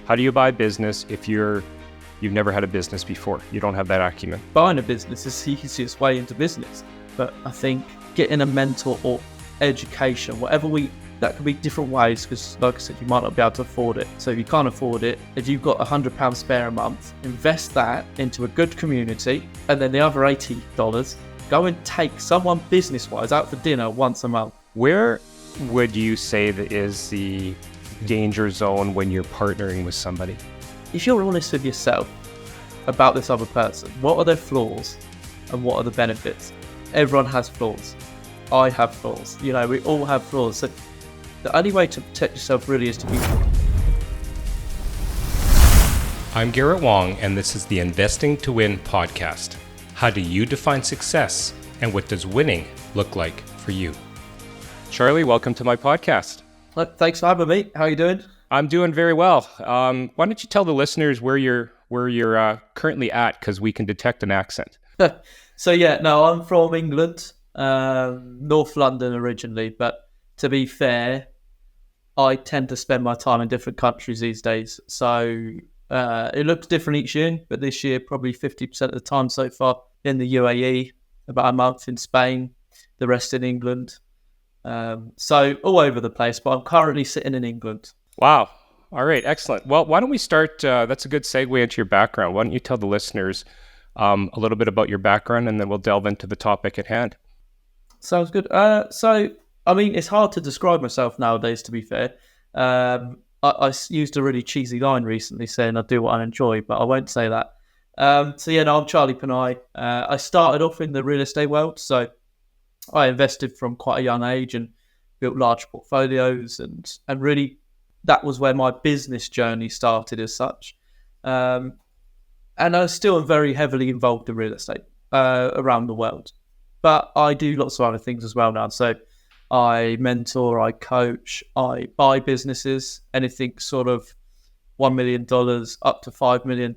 How do you buy business if you've never had a business before? You don't have that acumen. Buying a business is the easiest way into business. But I think getting a mentor or education, that could be different ways, because like I said, you might not be able to afford it. So if you can't afford it, if you've got £100 spare a month, invest that into a good community, and then the other $80, go and take someone business-wise out for dinner once a month. Where would you say that is the danger zone when you're partnering with somebody? If you're honest with yourself about this other person, what are their flaws and what are the benefits? Everyone has flaws. I have flaws. We all have flaws. So the only way to protect yourself really is to be. I'm Garrett Wong, and this is the Investing to Win podcast. How do you define success, and what does winning look like for you? Charlie, welcome to my podcast. Thanks for having me. How are you doing? I'm doing very well. Why don't you tell the listeners where you're currently at, because we can detect an accent. I'm from England, North London originally, but to be fair, I tend to spend my time in different countries these days. So it looks different each year, but this year probably 50% of the time so far in the UAE, about a month in Spain, the rest in England. So all over the place, but I'm currently sitting in England. Wow. All right. Excellent. Well, why don't we start? That's a good segue into your background. Why don't you tell the listeners a little bit about your background, and then we'll delve into the topic at hand. Sounds good. It's hard to describe myself nowadays, to be fair. I used a really cheesy line recently saying I do what I enjoy, but I won't say that. I'm Charlie Panayi. I started off in the real estate world, so I invested from quite a young age and built large portfolios, and really that was where my business journey started as such. And I still am very heavily involved in real estate around the world. But I do lots of other things as well now. So I mentor, I coach, I buy businesses. Anything sort of $1 million up to $5 million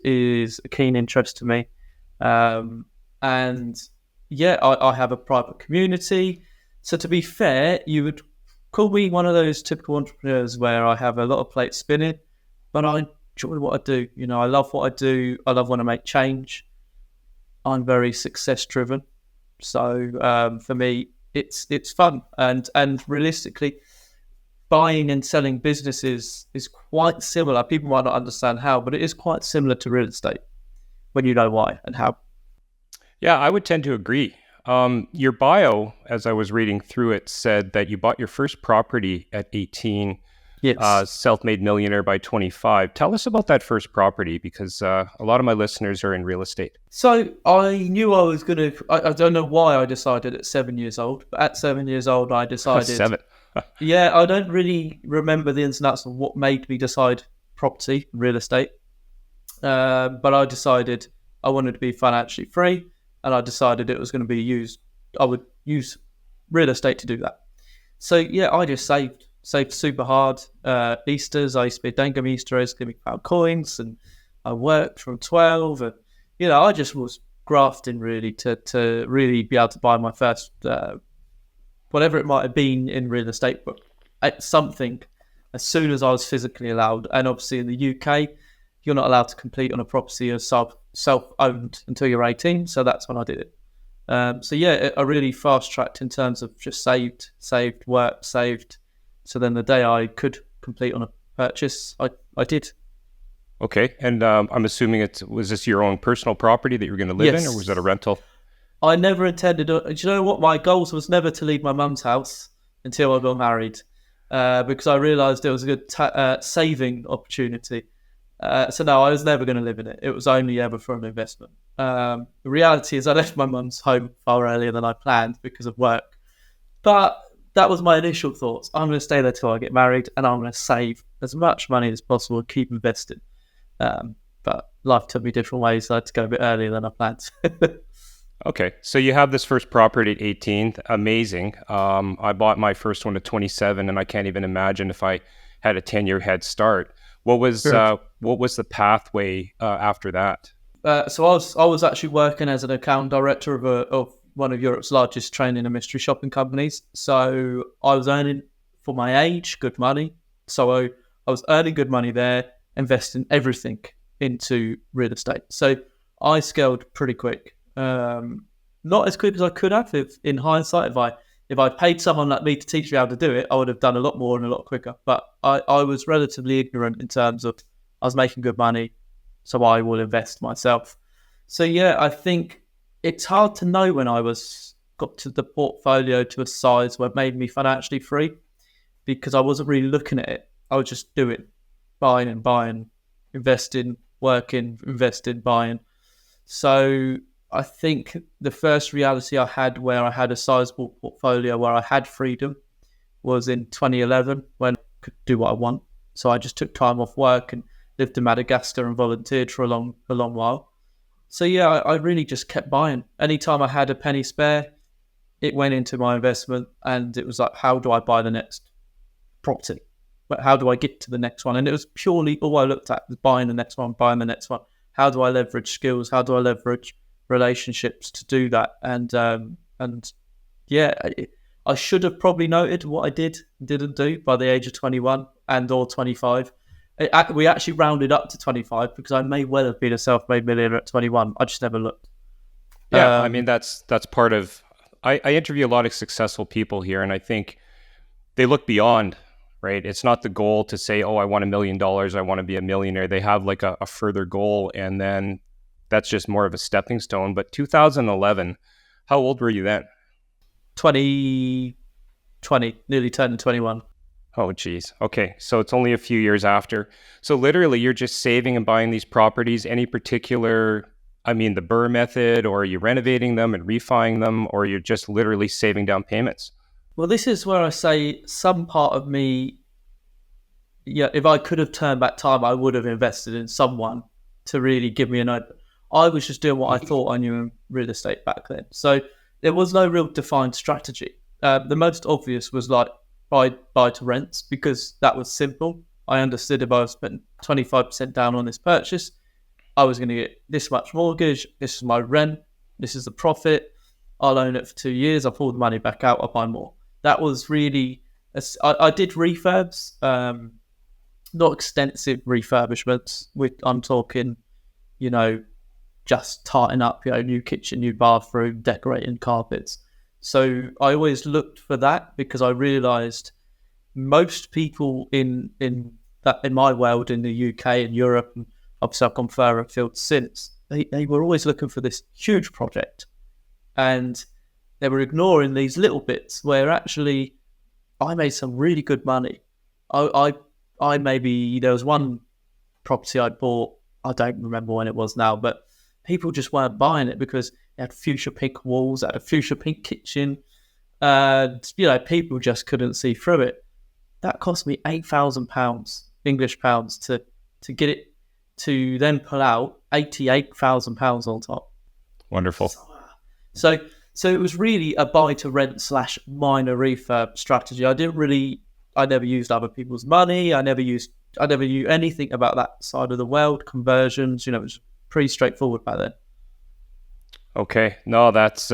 is a keen interest to me. I have a private community. So to be fair, you would call me one of those typical entrepreneurs where I have a lot of plates spinning, but I enjoy what I do. I love what I do. I love when I make change. I'm very success driven. So for me, it's fun. And realistically, buying and selling businesses is quite similar. People might not understand how, but it is quite similar to real estate when you know why and how. Yeah, I would tend to agree. Your bio, as I was reading through it, said that you bought your first property at 18. Yes. Self-made millionaire by 25. Tell us about that first property, because a lot of my listeners are in real estate. So I knew I was going to, I don't know why I decided at 7 years old, but at 7 years old, I decided. 7. Yeah, I don't really remember the ins and outs of what made me decide property, real estate. But I decided I wanted to be financially free, and I decided it was going to be I would use real estate to do that. So yeah, I just saved super hard. Easters, I used to be a Dangum Easter, I used to give coins, and I worked from 12, and I just was grafting really to really be able to buy my first whatever it might have been in real estate, but something as soon as I was physically allowed. And obviously in the UK, you're not allowed to complete on a property as self-owned until you're 18, so that's when I did it. I really fast-tracked in terms of just saved, worked, saved. So then the day I could complete on a purchase, I did. Okay. And I'm assuming was this your own personal property that you were going to live in, or was it a rental? I never intended. Do you know what? My goals was never to leave my mum's house until I got married, because I realised it was a good saving opportunity. So no, I was never going to live in it. It was only ever for an investment. The reality is I left my mum's home far earlier than I planned because of work. But that was my initial thoughts. I'm going to stay there till I get married, and I'm going to save as much money as possible and keep investing. But life took me different ways. So I had to go a bit earlier than I planned. Okay. So you have this first property at 18. Amazing. I bought my first one at 27, and I can't even imagine if I had a 10-year head start. What was the pathway after that? So I was actually working as an account director of one of Europe's largest training and mystery shopping companies. So I was earning, for my age, good money. So I was earning good money there, investing everything into real estate. So I scaled pretty quick. Not as quick as I could have if in hindsight, if I paid someone like me to teach me how to do it, I would have done a lot more and a lot quicker. But I was relatively ignorant in terms of I was making good money, so I will invest myself. So yeah, I think it's hard to know when I got to the portfolio to a size where it made me financially free, because I wasn't really looking at it. I would just do it, buying and buying, investing, working, investing, buying. So I think the first reality I had where I had a sizable portfolio where I had freedom was in 2011, when I could do what I want. So I just took time off work and lived in Madagascar and volunteered for a long while. So yeah, I really just kept buying. Anytime I had a penny spare, it went into my investment, and it was like, how do I buy the next property? But how do I get to the next one? And it was purely all I looked at was buying the next one, buying the next one. How do I leverage skills? How do I leverage relationships to do that? And yeah, I should have probably noted what I didn't do by the age of 21 and or 25. We actually rounded up to 25 because I may well have been a self-made millionaire at 21. I just never looked. Yeah, I mean, that's part of. I interview a lot of successful people here, and I think they look beyond. Right, it's not the goal to say, "Oh, I want $1 million. I want to be a millionaire." They have like a further goal, and then that's just more of a stepping stone. But 2011, how old were you then? 20, nearly turning 21. Oh, geez. Okay. So it's only a few years after. So literally you're just saving and buying these properties. Any particular, I mean, the BRRRR method, or are you renovating them and refining them, or you're just literally saving down payments? Well, this is where I say some part of me, yeah, if I could have turned back time, I would have invested in someone to really give me an open. I was just doing what I thought I knew in real estate back then. So there was no real defined strategy. The most obvious was like buy to rents, because that was simple. I understood if I was spending 25% down on this purchase, I was going to get this much mortgage. This is my rent. This is the profit. I'll own it for 2 years. I'll pull the money back out. I'll buy more. That was really, I did refurbs, not extensive refurbishments. I'm talking, just tarting up, new kitchen, new bathroom, decorating carpets. So I always looked for that, because I realised most people in my world, in the UK and Europe, and obviously I've gone further afield since, they were always looking for this huge project, and they were ignoring these little bits where actually I made some really good money. I maybe, there was one property I bought, I don't remember when it was now, but people just weren't buying it because it had fuchsia pink walls, it had a fuchsia pink kitchen, and people just couldn't see through it. That cost me £8,000 English pounds to get it, to then pull out £88,000 on top. Wonderful. So it was really a buy to rent / minor refurb strategy. I never used other people's money. I never knew anything about that side of the world, conversions. It was pretty straightforward back then. Okay. No, that's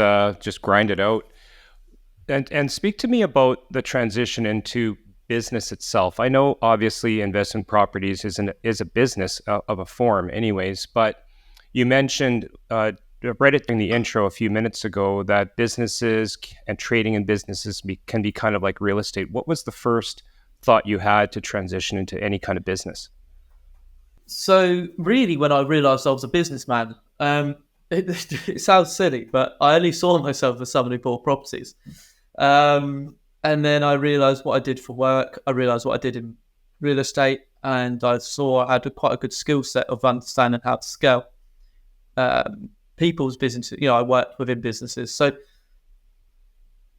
just grind it out. And speak to me about the transition into business itself. I know obviously investment properties is a business of a form anyways, but you mentioned, read it in the intro a few minutes ago, that businesses and trading in businesses can be kind of like real estate. What was the first thought you had to transition into any kind of business? So really, when I realised I was a businessman, it sounds silly, but I only saw myself as someone who bought properties. And then I realised what I did for work. I realised what I did in real estate, and I saw I had quite a good skill set of understanding how to scale people's businesses. I worked within businesses. So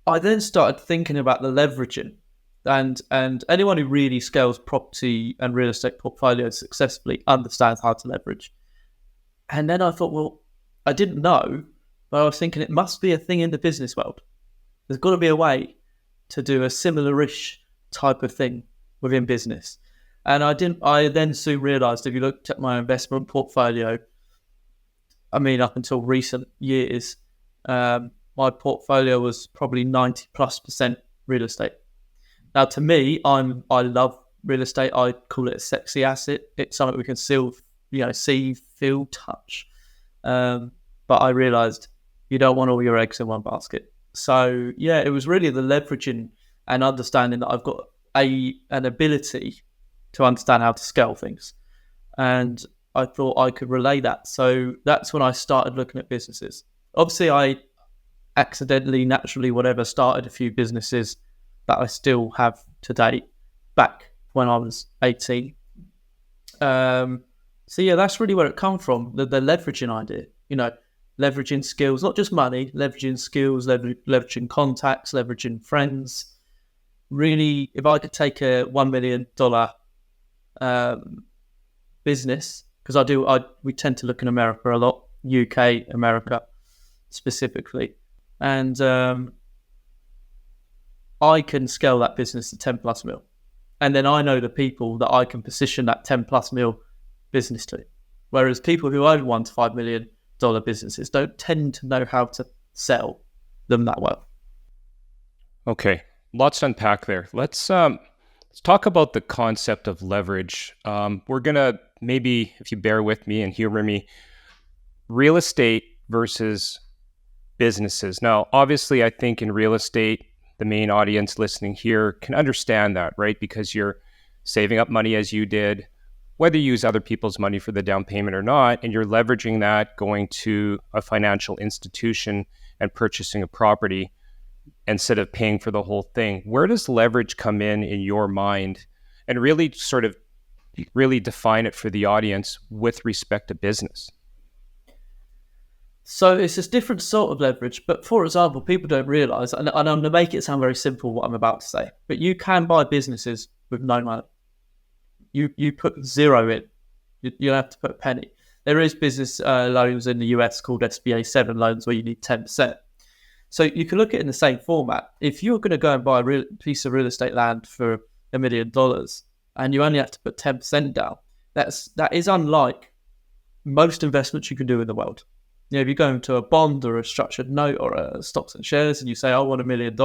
I then started thinking about the leveraging, and anyone who really scales property and real estate portfolios successfully understands how to leverage. And then I thought, well, I didn't know, but I was thinking it must be a thing in the business world. There's got to be a way to do a similar-ish type of thing within business. And I then soon realised, if you looked at my investment portfolio, up until recent years, my portfolio was probably 90+% real estate. Now, to me, I love real estate, I call it a sexy asset. It's something we can still, see, feel, touch. But I realised you don't want all your eggs in one basket. So yeah, it was really the leveraging and understanding that I've got an ability to understand how to scale things, and I thought I could relay that. So that's when I started looking at businesses. Obviously, I accidentally, naturally, whatever, started a few businesses that I still have to date back when I was 18. So yeah, that's really where it come from, the leveraging idea, leveraging skills, not just money, leveraging skills, leveraging contacts, leveraging friends. Really, if I could take a $1 million business, because we tend to look in America a lot, UK, America specifically, and I can scale that business to 10 plus mil. And then I know the people that I can position that 10 plus mil business to. Whereas people who own $1 to $5 million businesses don't tend to know how to sell them that well. Okay, lots to unpack there. Let's talk about the concept of leverage. We're gonna, maybe, if you bear with me and humor me, real estate versus businesses. Now, obviously, I think in real estate, the main audience listening here can understand that, right? Because you're saving up money as you did, whether you use other people's money for the down payment or not, and you're leveraging that, going to a financial institution and purchasing a property instead of paying for the whole thing. Where does leverage come in your mind, and really sort of really define it for the audience with respect to business? So it's a different sort of leverage, but for example, people don't realise, and I'm going to make it sound very simple what I'm about to say, but you can buy businesses with no money. You put zero in. You don't have to put a penny. There is business loans in the US called SBA 7 loans where you need 10%. So you can look at it in the same format. If you're going to go and buy a piece of real estate land for $1 million and you only have to put 10% down, that is unlike most investments you can do in the world. If you go into a bond or a structured note or a stocks and shares and you say, I want $1 million,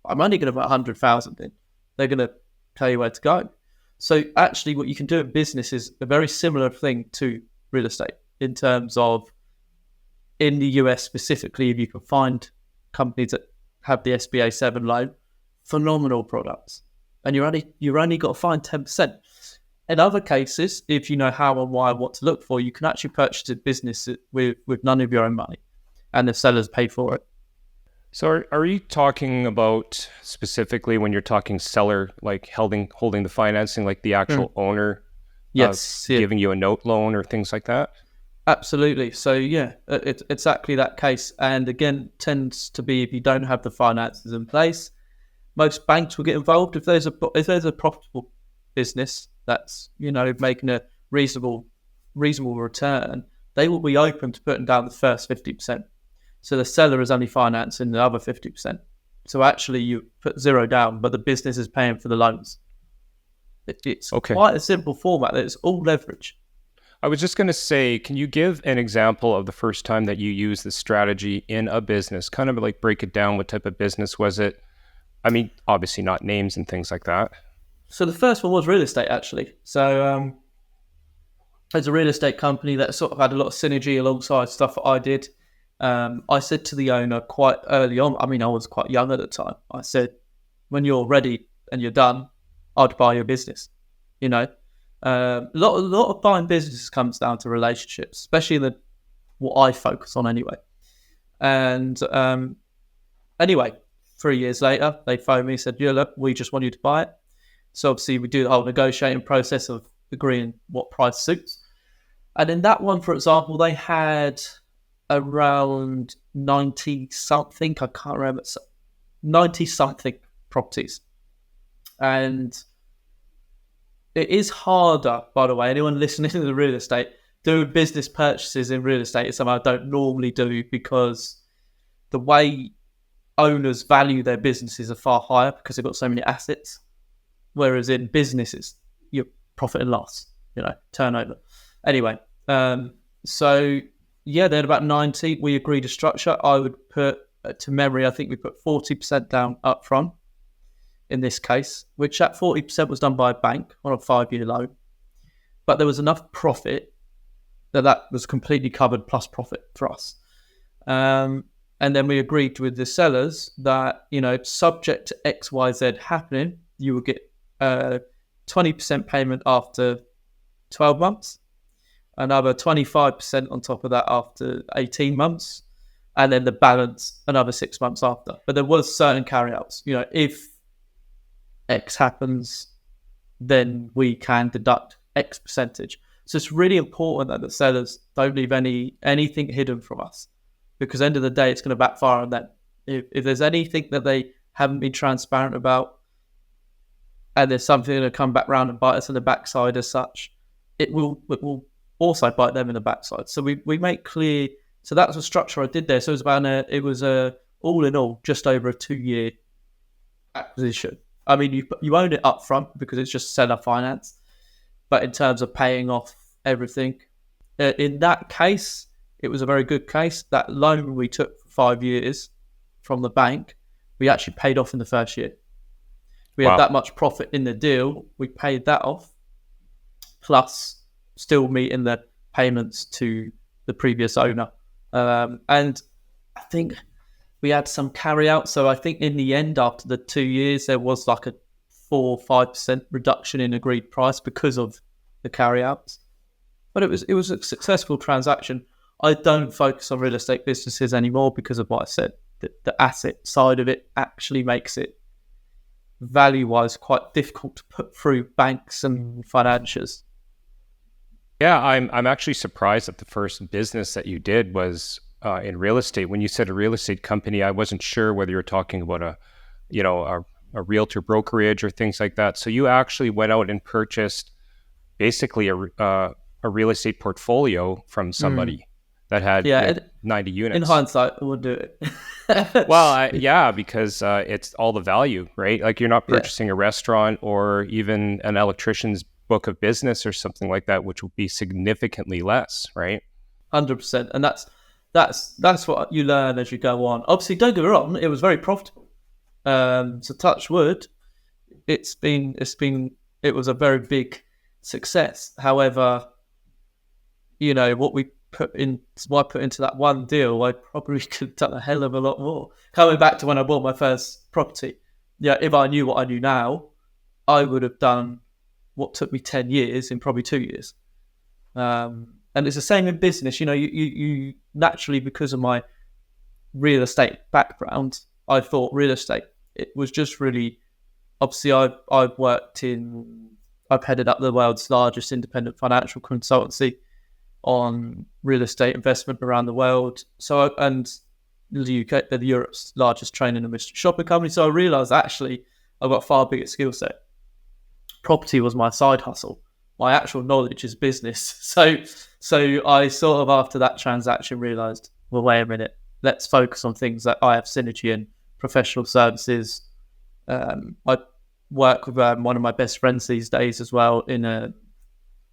I'm only going to put 100,000 in. They're going to tell you where to go. So actually what you can do in business is a very similar thing to real estate in terms of, in the US specifically, if you can find companies that have the SBA 7 loan, phenomenal products. And you're only got to find 10%. In other cases, if you know how and why and what to look for, you can actually purchase a business with none of your own money and the sellers pay for it. So are you talking about specifically when you're talking seller, like holding the financing, like the actual owner giving you a note loan or things like that? Absolutely. So yeah, it's exactly that case. And again, tends to be if you don't have the finances in place, most banks will get involved. If there's a profitable business that's making a reasonable return, they will be open to putting down the first 50%. So the seller is only financing the other 50%. So actually you put zero down, but the business is paying for the loans. It's quite a simple format. It's all leverage. I was just going to say, can you give an example of the first time that you used this strategy in a business? Kind of like break it down. What type of business was it? I mean, obviously not names and things like that. So the first one was real estate, actually. So there's a real estate company that sort of had a lot of synergy alongside stuff that I did. I said to the owner quite early on, I mean, I was quite young at the time. I said, when you're ready and you're done, I'd buy your business. A lot of buying businesses comes down to relationships, especially what I focus on anyway. And anyway, 3 years later, they phoned me and said, yeah, look, we just want you to buy it. So obviously we do the whole negotiating process of agreeing what price suits. And in that one, for example, they had around 90-something, I can't remember, 90-something properties. And it is harder, by the way, anyone listening to the real estate, doing business purchases in real estate is something I don't normally do because the way owners value their businesses are far higher because they've got so many assets. Whereas in businesses, your profit and loss, turnover. Anyway, so yeah, they had about 90. We agreed a structure. I would put, to memory, I think we put 40% down up front. in this case, which at 40% was done by a bank on a 5-year loan. But there was enough profit that was completely covered plus profit for us. And then we agreed with the sellers that, subject to X, Y, Z happening, you would get 20% payment after 12 months, another 25% on top of that after 18 months, and then the balance another 6 months after. But there was certain carryouts. If X happens, then we can deduct X percentage. So it's really important that the sellers don't leave anything hidden from us, because at the end of the day, it's going to backfire on them. If there's anything that they haven't been transparent about, and there's something that'll come back round and bite us in the backside as such, it will also bite them in the backside. So we make clear. So that's the structure I did there. So it was all in all just over a 2-year acquisition. I mean, you own it up front because it's just seller finance, but in terms of paying off everything, in that case, it was a very good case. That loan we took for 5 years from the bank, we actually paid off in the first year. We had that much profit in the deal. We paid that off, plus still meeting the payments to the previous owner. And I think we had some carry out. So I think in the end, after the 2 years, there was like a 4 or 5% reduction in agreed price because of the carry outs. But it was a successful transaction. I don't focus on real estate businesses anymore because of what I said. The asset side of it actually makes it value-wise quite difficult to put through banks and financiers. Yeah, I'm actually surprised that the first business that you did was in real estate. When you said a real estate company, I wasn't sure whether you were talking about a realtor brokerage or things like that. So you actually went out and purchased basically a real estate portfolio from somebody that had 90 units. In hindsight, I would do it. Well, because it's all the value, right? Like you're not purchasing a restaurant or even an electrician's book of business or something like that, which would be significantly less, right? 100%. And that's what you learn as you go on. Obviously, don't get me wrong, it was very profitable. So touch wood, it was a very big success. However, what I put into that one deal, I probably could have done a hell of a lot more. Coming back to when I bought my first property, if I knew what I knew now, I would have done what took me 10 years in probably 2 years. And it's the same in business. You naturally, because of my real estate background, I thought real estate, it was just really, obviously I've headed up the world's largest independent financial consultancy on real estate investment around the world. And the UK, they're Europe's largest training and mystery shopping company. So I realised actually I've got a far bigger skill set. Property was my side hustle. My actual knowledge is business. So I sort of, after that transaction, realised, well, wait a minute, let's focus on things that I have synergy in. Professional services. I work with one of my best friends these days as well in a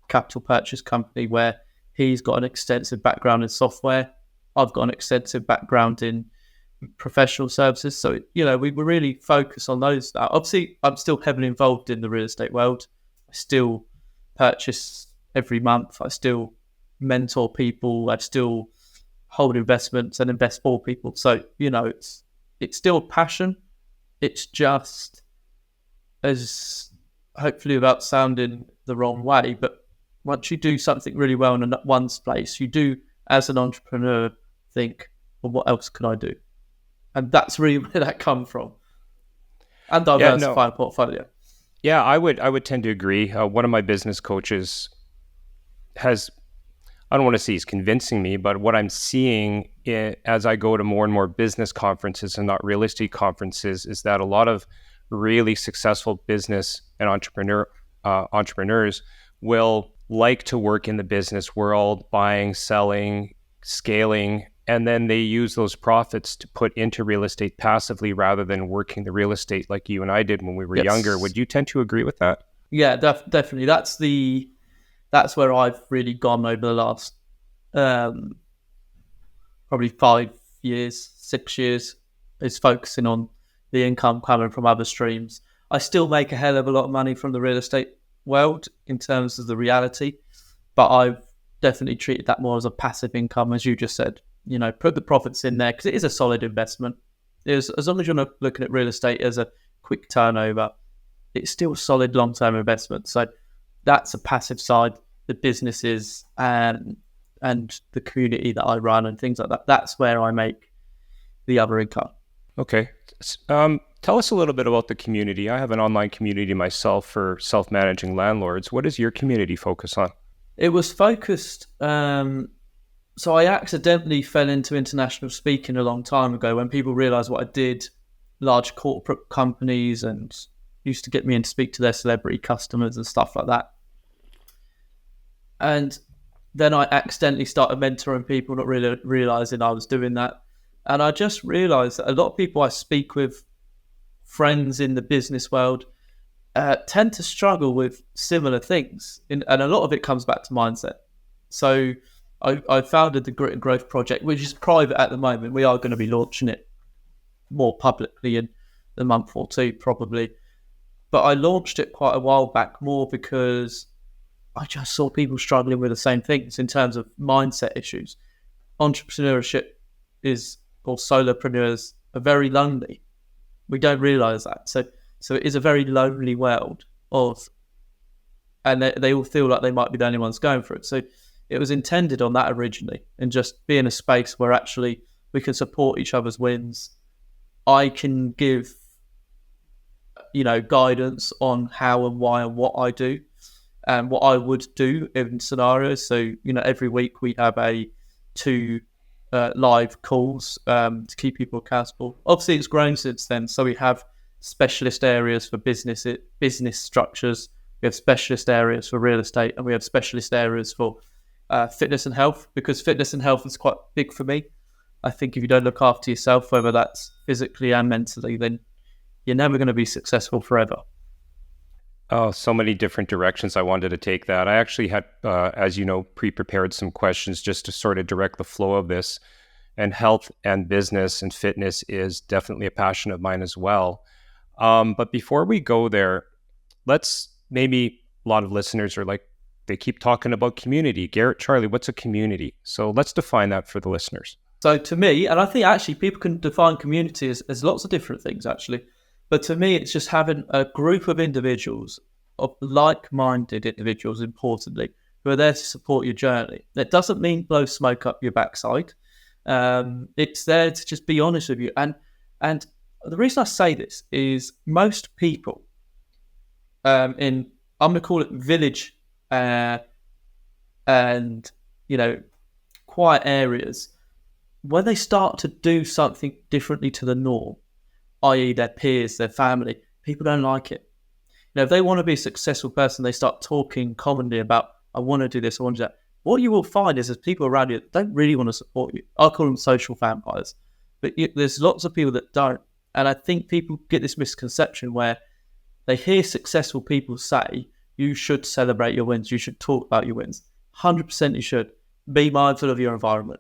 capital purchase company where he's got an extensive background in software. I've got an extensive background in professional services. So, we were really focused on those. Obviously, I'm still heavily involved in the real estate world. I still purchase every month. I still mentor people. I still hold investments and invest for people. So, it's still a passion. It's just, as hopefully without sounding the wrong way, but once you do something really well in one place, you do, as an entrepreneur, think, well, what else can I do? And that's really where that comes from. And diversify a portfolio. Yeah, I would tend to agree. One of my business coaches has, I don't want to say he's convincing me, but what I'm seeing as I go to more and more business conferences and not real estate conferences is that a lot of really successful business and entrepreneurs will like to work in the business world, buying, selling, scaling, and then they use those profits to put into real estate passively rather than working the real estate like you and I did when we were younger. Would you tend to agree with that? Yeah, definitely. That's where I've really gone over the last probably 5 years, 6 years, is focusing on the income coming from other streams. I still make a hell of a lot of money from the real estate world in terms of the reality, but I've definitely treated that more as a passive income, as you just said. Put the profits in there because it is a solid investment. As long as you're not looking at real estate as a quick turnover, it's still a solid long-term investment. So that's a passive side. The businesses and the community that I run and things like that, that's where I make the other income. Okay. Tell us a little bit about the community. I have an online community myself for self-managing landlords. What does your community focus on? It was focused, so I accidentally fell into international speaking a long time ago when people realised what I did, large corporate companies, and used to get me in to speak to their celebrity customers and stuff like that. And then I accidentally started mentoring people, not really realising I was doing that. And I just realised that a lot of people I speak with, friends in the business world, tend to struggle with similar things. And a lot of it comes back to mindset. So I founded the Grit and Growth Project, which is private at the moment. We are going to be launching it more publicly in a month or two, probably. But I launched it quite a while back more because I just saw people struggling with the same things in terms of mindset issues. Entrepreneurship or solopreneurs are very lonely. We don't realise that. So it is a very lonely world and they all feel like they might be the only ones going for it. So it was intended on that originally, and just being a space where actually we can support each other's wins. I can give, guidance on how and why and what I do and what I would do in scenarios. So, every week we have two live calls to keep people accountable. Obviously, it's grown since then. So we have specialist areas for business structures. We have specialist areas for real estate, and we have specialist areas for fitness and health, because fitness and health is quite big for me. I think if you don't look after yourself, whether that's physically and mentally, then you're never going to be successful forever. Oh, so many different directions I wanted to take that. I actually had, as you know, pre-prepared some questions just to sort of direct the flow of this. And health and business and fitness is definitely a passion of mine as well. But before we go there, maybe a lot of listeners are like, they keep talking about community. Garrett, Charlie, what's a community? So let's define that for the listeners. So to me, and I think actually people can define community as lots of different things actually. But to me, it's just having a group of individuals, of like-minded individuals, importantly, who are there to support your journey. That doesn't mean blow smoke up your backside. It's there to just be honest with you. And the reason I say this is most people I'm going to call it village and, quiet areas, when they start to do something differently to the norm, i.e. their peers, their family, people don't like it. If they want to be a successful person, they start talking commonly about, I want to do this, I want to do that. What you will find is there's people around you that don't really want to support you. I call them social vampires. But there's lots of people that don't. And I think people get this misconception where they hear successful people say, you should celebrate your wins, you should talk about your wins. 100% you should. Be mindful of your environment.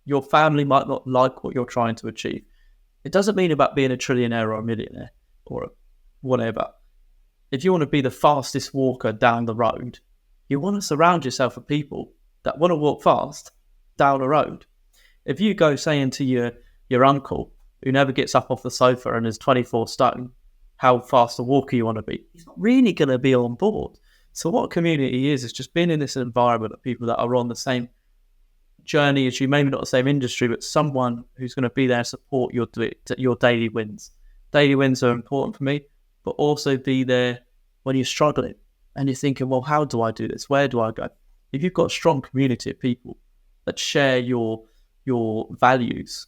Your family might not like what you're trying to achieve. It doesn't mean about being a trillionaire or a millionaire or whatever. If you want to be the fastest walker down the road, you want to surround yourself with people that want to walk fast down the road. If you go saying to your uncle, who never gets up off the sofa and is 24 stone, how fast a walker you want to be, he's not really going to be on board. So what community is just being in this environment of people that are on the same journey as you, maybe not the same industry, but someone who's going to be there to support your daily wins. Daily wins are important for me, but also be there when you're struggling and you're thinking, well, how do I do this? Where do I go? If you've got a strong community of people that share your values,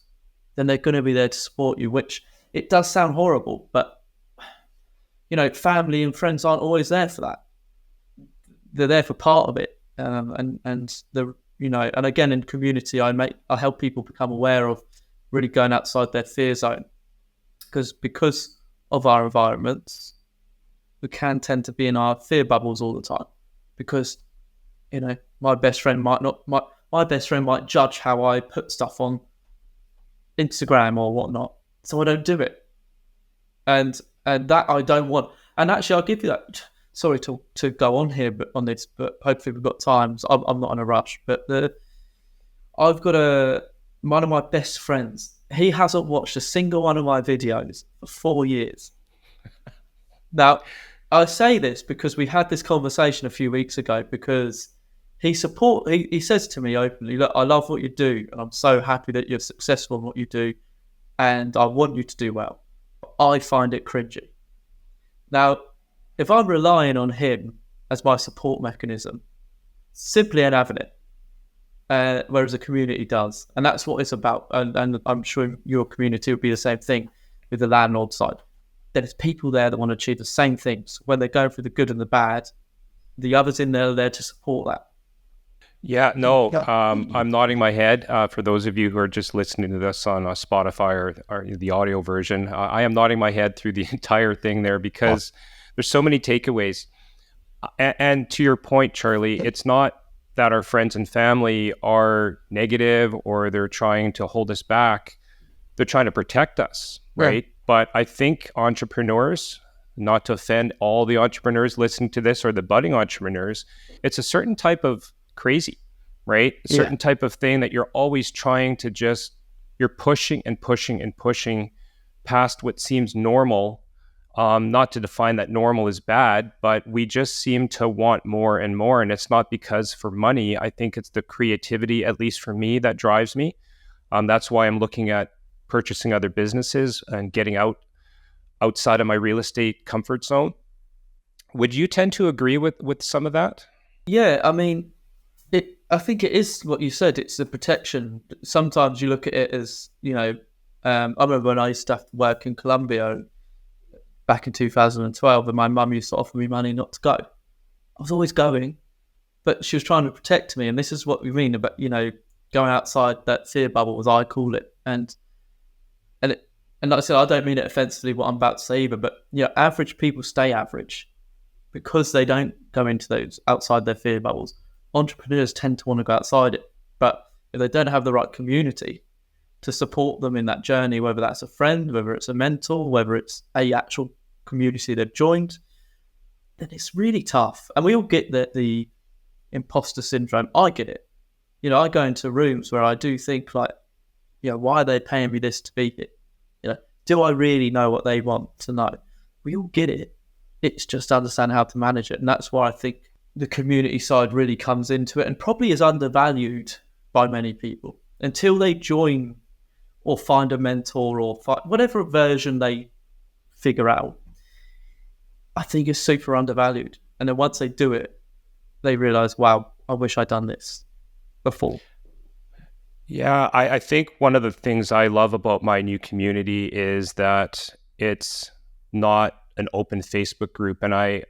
then they're going to be there to support you, which it does sound horrible, but family and friends aren't always there for that. They're there for part of it. And again, in community, I help people become aware of really going outside their fear zone, because of our environments, we can tend to be in our fear bubbles all the time, because my best friend might judge how I put stuff on Instagram or whatnot, so I don't do it, and that I don't want. And actually, I'll give you that. Sorry to go on here, but on this, but hopefully we've got time. So I'm not in a rush. But I've got one of my best friends. He hasn't watched a single one of my videos for 4 years. Now, I say this because we had this conversation a few weeks ago, because he says to me openly, look, I love what you do, and I'm so happy that you're successful in what you do, and I want you to do well. I find it cringy. Now, if I'm relying on him as my support mechanism, simply ain't having it. Whereas the community does. And that's what it's about. And I'm sure your community would be the same thing with the landlord side. There's people there that want to achieve the same things. When they're going through the good and the bad, the others in there are there to support that. Yeah, no, I'm nodding my head. For those of you who are just listening to this on Spotify or the audio version, I am nodding my head through the entire thing there, because there's so many takeaways. And to your point, Charlie, it's not that our friends and family are negative or they're trying to hold us back. They're trying to protect us, right? Yeah. But I think entrepreneurs, not to offend all the entrepreneurs listening to this or the budding entrepreneurs, it's a certain type of crazy, right? A certain type of thing that you're always trying to you're pushing and pushing and pushing past what seems normal. Not to define that normal is bad, but we just seem to want more and more. And it's not because for money. I think it's the creativity, at least for me, that drives me. That's why I'm looking at purchasing other businesses and getting outside of my real estate comfort zone. Would you tend to agree with some of that? Yeah, I mean, I think it is what you said. It's the protection. Sometimes you look at it as, I remember when I used to have to work in Colombia back in 2012, and my mum used to offer me money not to go. I was always going, but she was trying to protect me. And this is what we mean about, going outside that fear bubble, as I call it. And like I said, I don't mean it offensively what I'm about to say either, but average people stay average because they don't go into those outside their fear bubbles. Entrepreneurs tend to want to go outside it, but if they don't have the right community to support them in that journey, whether that's a friend, whether it's a mentor, whether it's a actual community they've joined, then it's really tough. And we all get the imposter syndrome. I get it. I go into rooms where I do think like, why are they paying me this to be here? Do I really know what they want to know? We all get it. It's just understand how to manage it. And that's why I think the community side really comes into it and probably is undervalued by many people until they join or find a mentor or whatever version they figure out. I think it's super undervalued. And then once they do it, they realize, wow, I wish I'd done this before. Yeah, I think one of the things I love about my new community is that it's not an open Facebook group. And I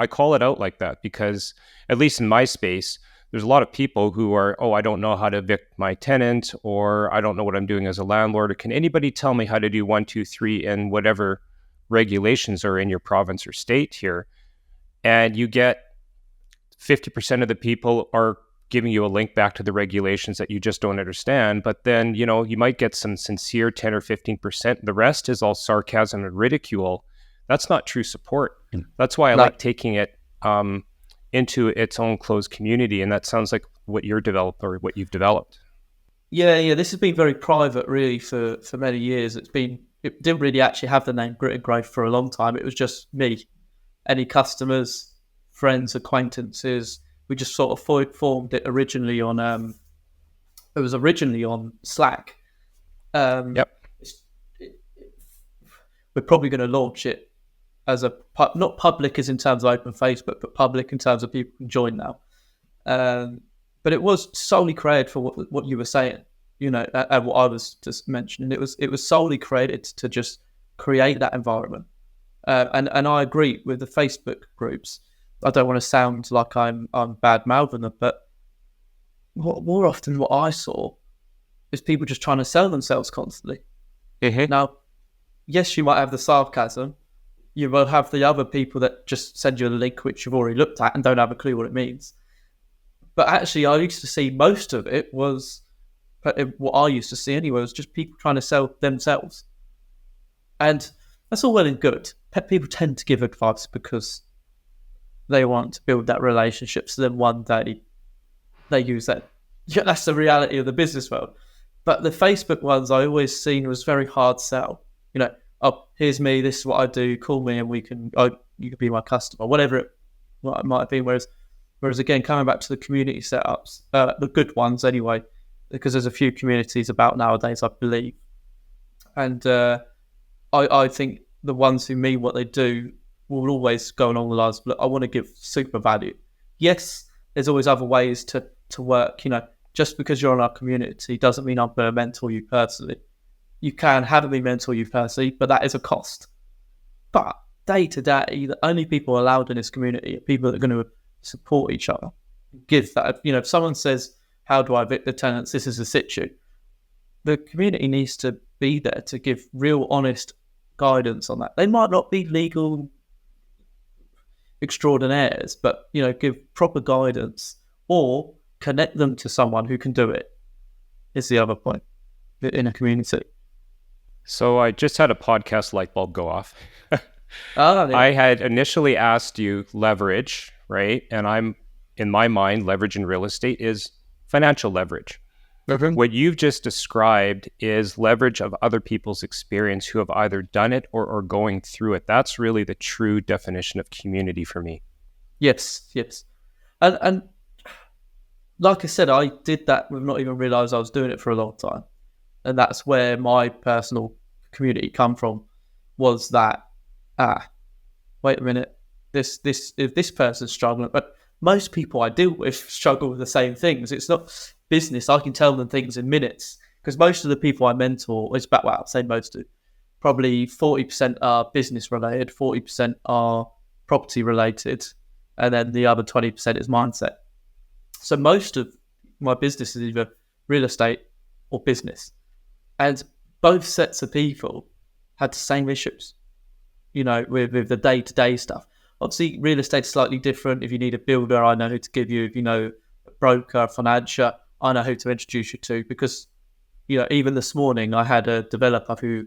call it out like that because, at least in my space, there's a lot of people who are, I don't know how to evict my tenant, or I don't know what I'm doing as a landlord, or can anybody tell me how to do 1, 2, 3 and whatever regulations are in your province or state here? And you get 50% of the people are giving you a link back to the regulations that you just don't understand. But then, you might get some sincere 10 or 15%. The rest is all sarcasm and ridicule. That's not true support. That's why I like taking it into its own closed community. And that sounds like what you're developed or what you've developed. Yeah. This has been very private really for many years. It didn't really actually have the name Grit and Growth for a long time. It was just me, any customers, friends, acquaintances. We just sort of formed it originally on, it was originally on Slack. Yep. We're probably going to launch it as not public as in terms of open Facebook, but public in terms of people can join now. But it was solely created for what you were saying, and what I was just mentioning. It was solely created to just create that environment. And I agree with the Facebook groups. I don't want to sound like I'm bad mouthing them, but more often what I saw is people just trying to sell themselves constantly. Mm-hmm. Now, yes, you might have the sarcasm. You will have the other people that just send you a link which you've already looked at and don't have a clue what it means. But actually, I used to see most of it was, what I used to see anyway, was just people trying to sell themselves. And That's all well and good. People tend to give advice because they want to build that relationship. So then one day they use that. Yeah, that's the reality of the business world. But the Facebook ones I always seen was very hard sell. Oh, here's me. This is what I do. Call me, and you can be my customer, whatever it might have been. Whereas again, coming back to the community setups, the good ones anyway, because there's a few communities about nowadays, I believe, and I think the ones who mean what they do will always go along the lines of, look, I want to give super value. Yes, there's always other ways to work. Just because you're in our community doesn't mean I'm going to mentor you personally. You can have me mentor you personally, but that is a cost. But day to day, the only people allowed in this community are people that are going to support each other. Give that, if someone says, how do I evict the tenants? This is a situ. The community needs to be there to give real, honest guidance on that. They might not be legal extraordinaires, but, give proper guidance or connect them to someone who can do it is the other point in a community. So I just had a podcast light bulb go off. Yeah. I had initially asked you leverage, right? And in my mind, leverage in real estate is financial leverage. Okay. What you've just described is leverage of other people's experience who have either done it or are going through it. That's really the true definition of community for me. Yes. And like I said, I did that with not even realised I was doing it for a long time. And that's where my personal community come from, was that, wait a minute, if this person's struggling, but most people I deal with struggle with the same things. It's not business. I can tell them things in minutes, because most of the people I mentor, I'll say most do, probably 40% are business related, 40% are property related, and then the other 20% is mindset. So most of my business is either real estate or business. And both sets of people had the same issues, with the day-to-day stuff. Obviously, real estate's slightly different. If you need a builder, I know who to give you. If you know a broker, a financier, I know who to introduce you to. Because, even this morning, I had a developer who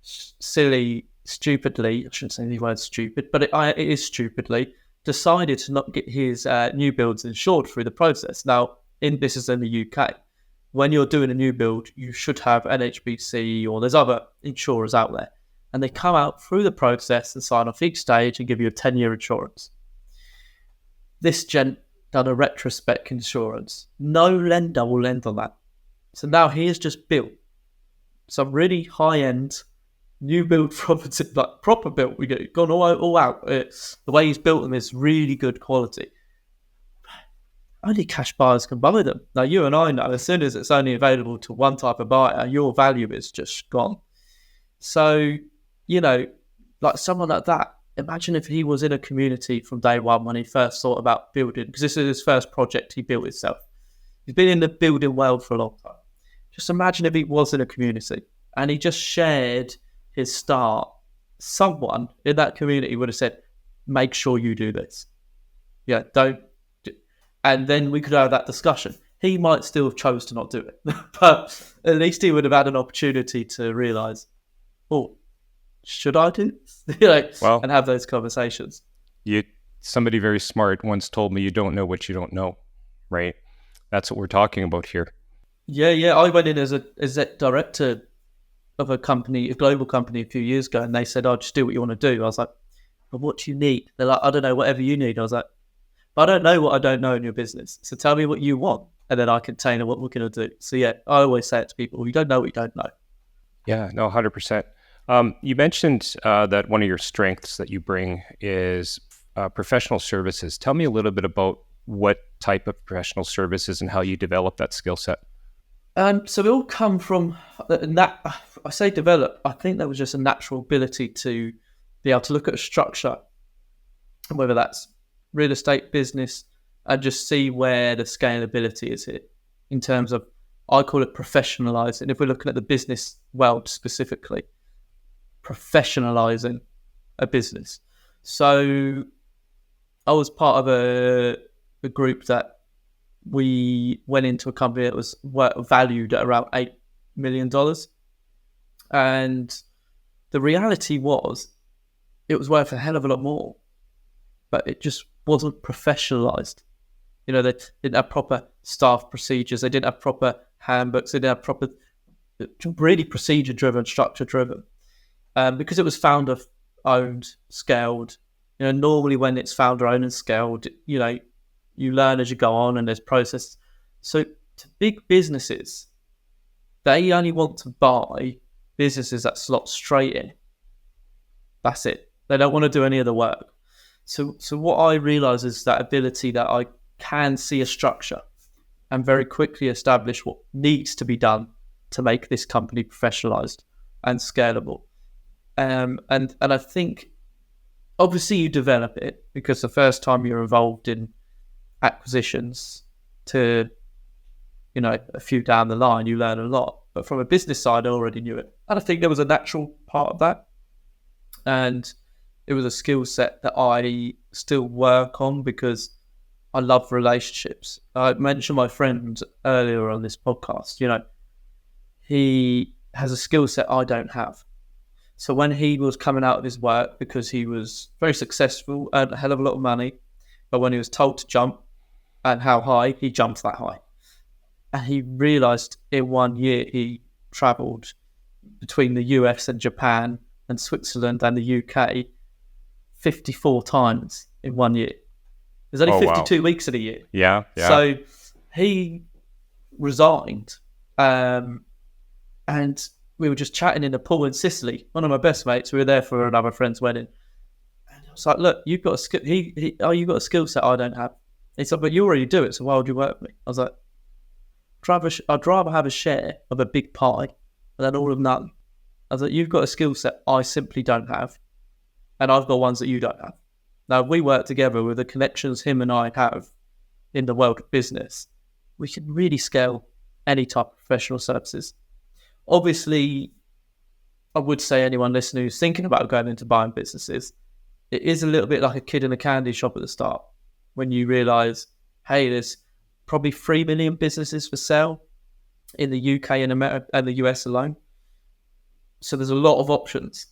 stupidly, I shouldn't say the word stupid, but it is stupidly, decided to not get his new builds insured through the process. Now, this is in the UK. When you're doing a new build, you should have NHBC, or there's other insurers out there. And they come out through the process and sign off each stage and give you a 10-year insurance. This gent done a retrospect insurance. No lender will lend on that. So now he has just built some really high-end new build property, like proper built. We get gone all out. The way he's built them is really good quality. Only cash buyers can buy them. Now, you and I know, as soon as it's only available to one type of buyer, your value is just gone. So, like someone like that, imagine if he was in a community from day one when he first thought about building, because this is his first project he built himself. He's been in the building world for a long time. Just imagine if he was in a community and he just shared his start. Someone in that community would have said, make sure you do this. Yeah, don't. And then we could have that discussion. He might still have chose to not do it, but at least he would have had an opportunity to realise, should I do this? And have those conversations. Somebody very smart once told me, you don't know what you don't know, right? That's what we're talking about here. Yeah. I went in as a exec director of a global company a few years ago, and they said, just do what you want to do. I was like, but what do you need? They're like, I don't know, whatever you need. I was like, but I don't know what I don't know in your business. So tell me what you want, and then I can tailor what we're going to do. So yeah, I always say it to people, you don't know what you don't know. Yeah, no, 100%. You mentioned that one of your strengths that you bring is professional services. Tell me a little bit about what type of professional services and how you develop that skill set. So it all come from that. I say develop. I think that was just a natural ability to be able to look at a structure, whether that's real estate, business, and just see where the scalability is here in terms of, I call it professionalizing. If we're looking at the business world specifically, professionalizing a business. So I was part of a group that we went into a company that was valued at around $8 million. And The reality was it was worth a hell of a lot more, but it just wasn't professionalized. They didn't have proper staff procedures. They didn't have proper handbooks. They didn't have proper, really procedure-driven, structure-driven. Because it was founder-owned, scaled. Normally when it's founder-owned and scaled, you learn as you go on and there's process. So to big businesses, they only want to buy businesses that slot straight in. That's it. They don't want to do any of the work. So what I realize is that ability that I can see a structure and very quickly establish what needs to be done to make this company professionalized and scalable. And I think obviously you develop it, because the first time you're involved in acquisitions to, a few down the line, you learn a lot. But from a business side, I already knew it. And I think there was a natural part of that. And it was a skill set that I still work on because I love relationships. I mentioned my friend earlier on this podcast. He has a skill set I don't have. So when he was coming out of his work, because he was very successful, earned a hell of a lot of money, but when he was told to jump and how high, he jumped that high. And he realised in 1 year he travelled between the US and Japan and Switzerland and the UK 54 times in 1 year. There's only 52 weeks in a year. Yeah. So he resigned, and we were just chatting in a pool in Sicily. One of my best mates. We were there for another friend's wedding, and I was like, "Look, you've got a skill. You got a skill set I don't have." He's like, "But you already do it. So why would you work with me?" I was like, "I'd rather have a share of a big pie than all of none." I was like, "You've got a skill set I simply don't have, and I've got ones that you don't have." Now, if we work together with the connections him and I have in the world of business, we can really scale any type of professional services. Obviously, I would say anyone listening who's thinking about going into buying businesses, it is a little bit like a kid in a candy shop at the start when you realise, hey, there's probably 3 million businesses for sale in the UK and America and the US alone. So there's a lot of options.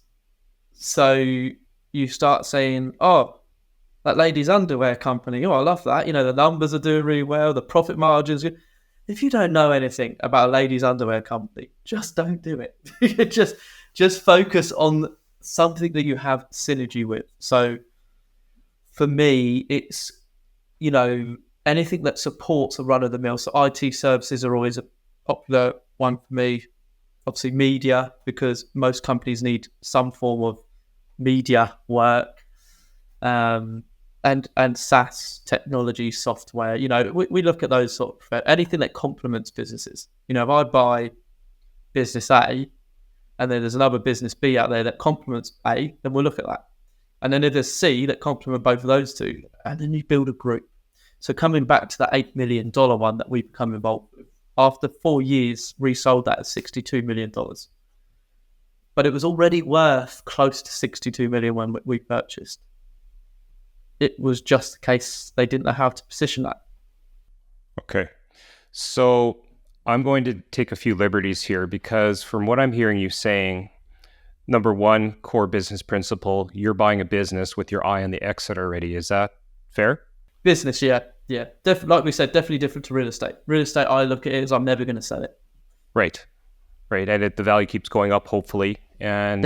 So you start saying, oh, that ladies' underwear company, oh, I love that. The numbers are doing really well, the profit margins. If you don't know anything about a ladies' underwear company, just don't do it. just focus on something that you have synergy with. So for me, it's, anything that supports a run-of-the-mill. So IT services are always a popular one for me. Obviously media, because most companies need some form of media work. And SaaS technology, software, we look at those sort of anything that complements businesses. If I buy business A and then there's another business B out there that complements A, then we'll look at that. And then if there's C that complement both of those two, and then you build a group. So coming back to that $8 million one that we've become involved with, after 4 years, resold that at $62 million. But it was already worth close to 62 million when we purchased. It was just the case they didn't know how to position that. Okay. So I'm going to take a few liberties here, because from what I'm hearing you saying, number one, core business principle, you're buying a business with your eye on the exit already. Is that fair? Business, yeah. Like we said, definitely different to real estate. Real estate, I look at it as I'm never going to sell it. Right. And the value keeps going up, hopefully. And,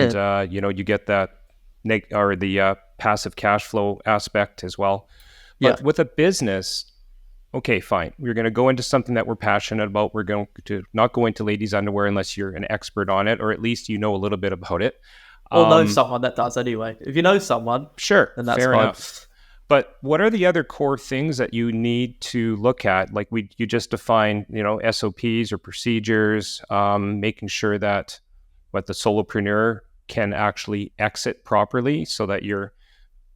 you get that the passive cash flow aspect as well. But with a business, okay, fine. We're going to go into something that we're passionate about. We're going to not go into ladies' underwear unless you're an expert on it, or at least you know a little bit about it. Or know someone that does anyway. If you know someone, sure, then that's fair fine. enough. But what are the other core things that you need to look at? Like you just defined, SOPs or procedures, making sure that the solopreneur can actually exit properly, so that you're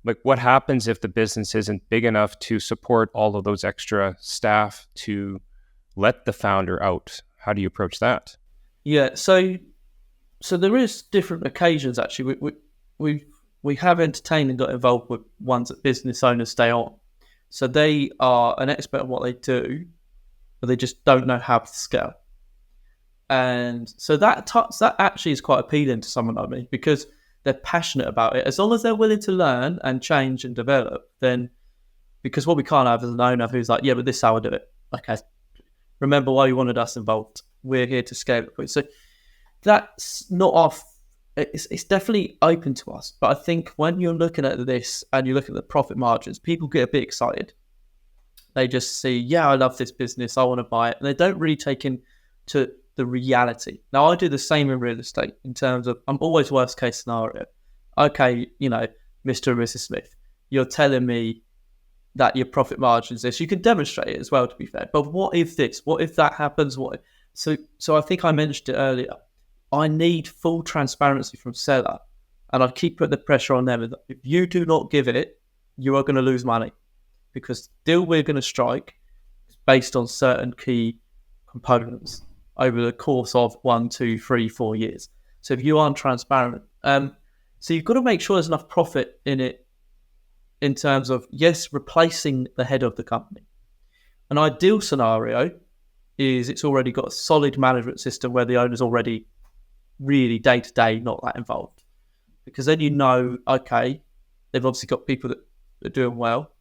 like, what happens if the business isn't big enough to support all of those extra staff to let the founder out? How do you approach that? Yeah, so there is different occasions actually. We have entertained and got involved with ones that business owners stay on. So they are an expert on what they do, but they just don't know how to scale. And so that actually is quite appealing to someone like me, because they're passionate about it. As long as they're willing to learn and change and develop, then, because what we can't have is an owner who's like, yeah, but this is how I do it. Okay, remember why you wanted us involved. We're here to scale it for you. So that's not off. It's definitely open to us. But I think when you're looking at this and you look at the profit margins, people get a bit excited. They just see, yeah, I love this business, I want to buy it. And they don't really take into the reality. Now, I do the same in real estate in terms of, I'm always worst case scenario. Okay, Mr. and Mrs. Smith, you're telling me that your profit margin is this. You can demonstrate it as well, to be fair. But what if this? What if that happens? So I think I mentioned it earlier. I need full transparency from seller, and I keep putting the pressure on them. If you do not give it, you are going to lose money, because the deal we're going to strike is based on certain key components over the course of 1, 2, 3, 4 years. So if you aren't transparent, so you've got to make sure there's enough profit in it, in terms of, yes, replacing the head of the company. An ideal scenario is it's already got a solid management system where the owner's already really day-to-day not that involved. Because then okay, they've obviously got people that are doing well.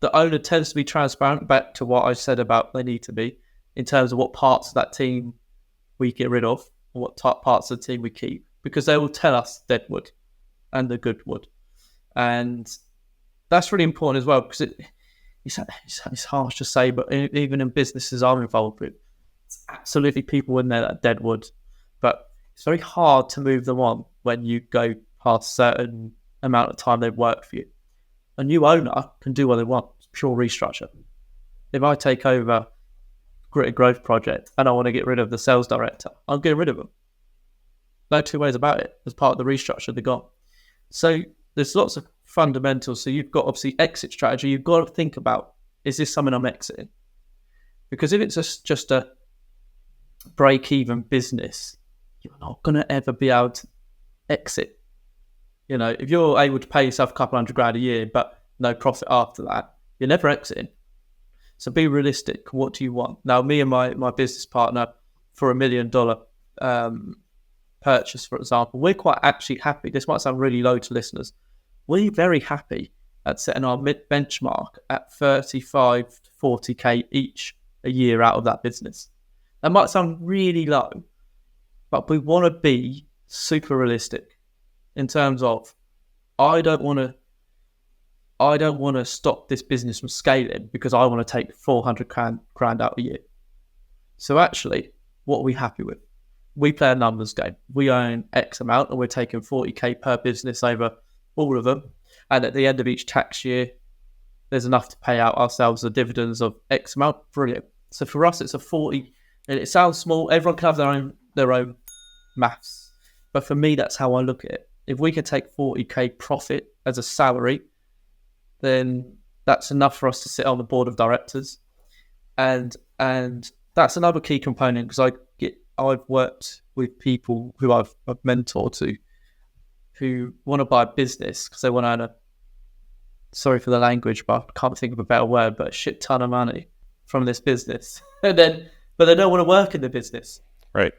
The owner tends to be transparent, back to what I said about they need to be, in terms of what parts of that team we get rid of, or what parts of the team we keep. Because they will tell us dead wood and the good wood. And that's really important as well, because it's harsh to say, but even in businesses I'm involved with, it's absolutely people in there that are dead wood. But it's very hard to move them on when you go past a certain amount of time they've worked for you. A new owner can do what they want. It's pure restructure. If I take over a Gritted Growth project and I want to get rid of the sales director, I'm getting rid of them. No two ways about it. As part of the restructure they got. So there's lots of fundamentals. So you've got, obviously, exit strategy. You've got to think about, is this something I'm exiting? Because if it's just a break-even business, you're not going to ever be able to exit. If you're able to pay yourself a couple $100,000 a year, but no profit after that, you're never exiting. So be realistic. What do you want? Now, me and my business partner, for $1 million purchase, for example, we're quite actually happy. This might sound really low to listeners. We're very happy at setting our benchmark at 35 to 40K each a year out of that business. That might sound really low, but we want to be super realistic in terms of, I don't want to stop this business from scaling because I want to take 400 grand out a year. So actually, what are we happy with? We play a numbers game. We own X amount and we're taking 40K per business over all of them. And at the end of each tax year, there's enough to pay out ourselves the dividends of X amount. Brilliant. So for us, it's a 40, and it sounds small. Everyone can have their own maths. But for me, that's how I look at it. If we can take 40K profit as a salary, then that's enough for us to sit on the board of directors. And that's another key component, because I've worked with people who I've mentored to, who want to buy a business because they want to earn sorry for the language, but I can't think of a better word, but a shit ton of money from this business. But they don't want to work in the business. Right.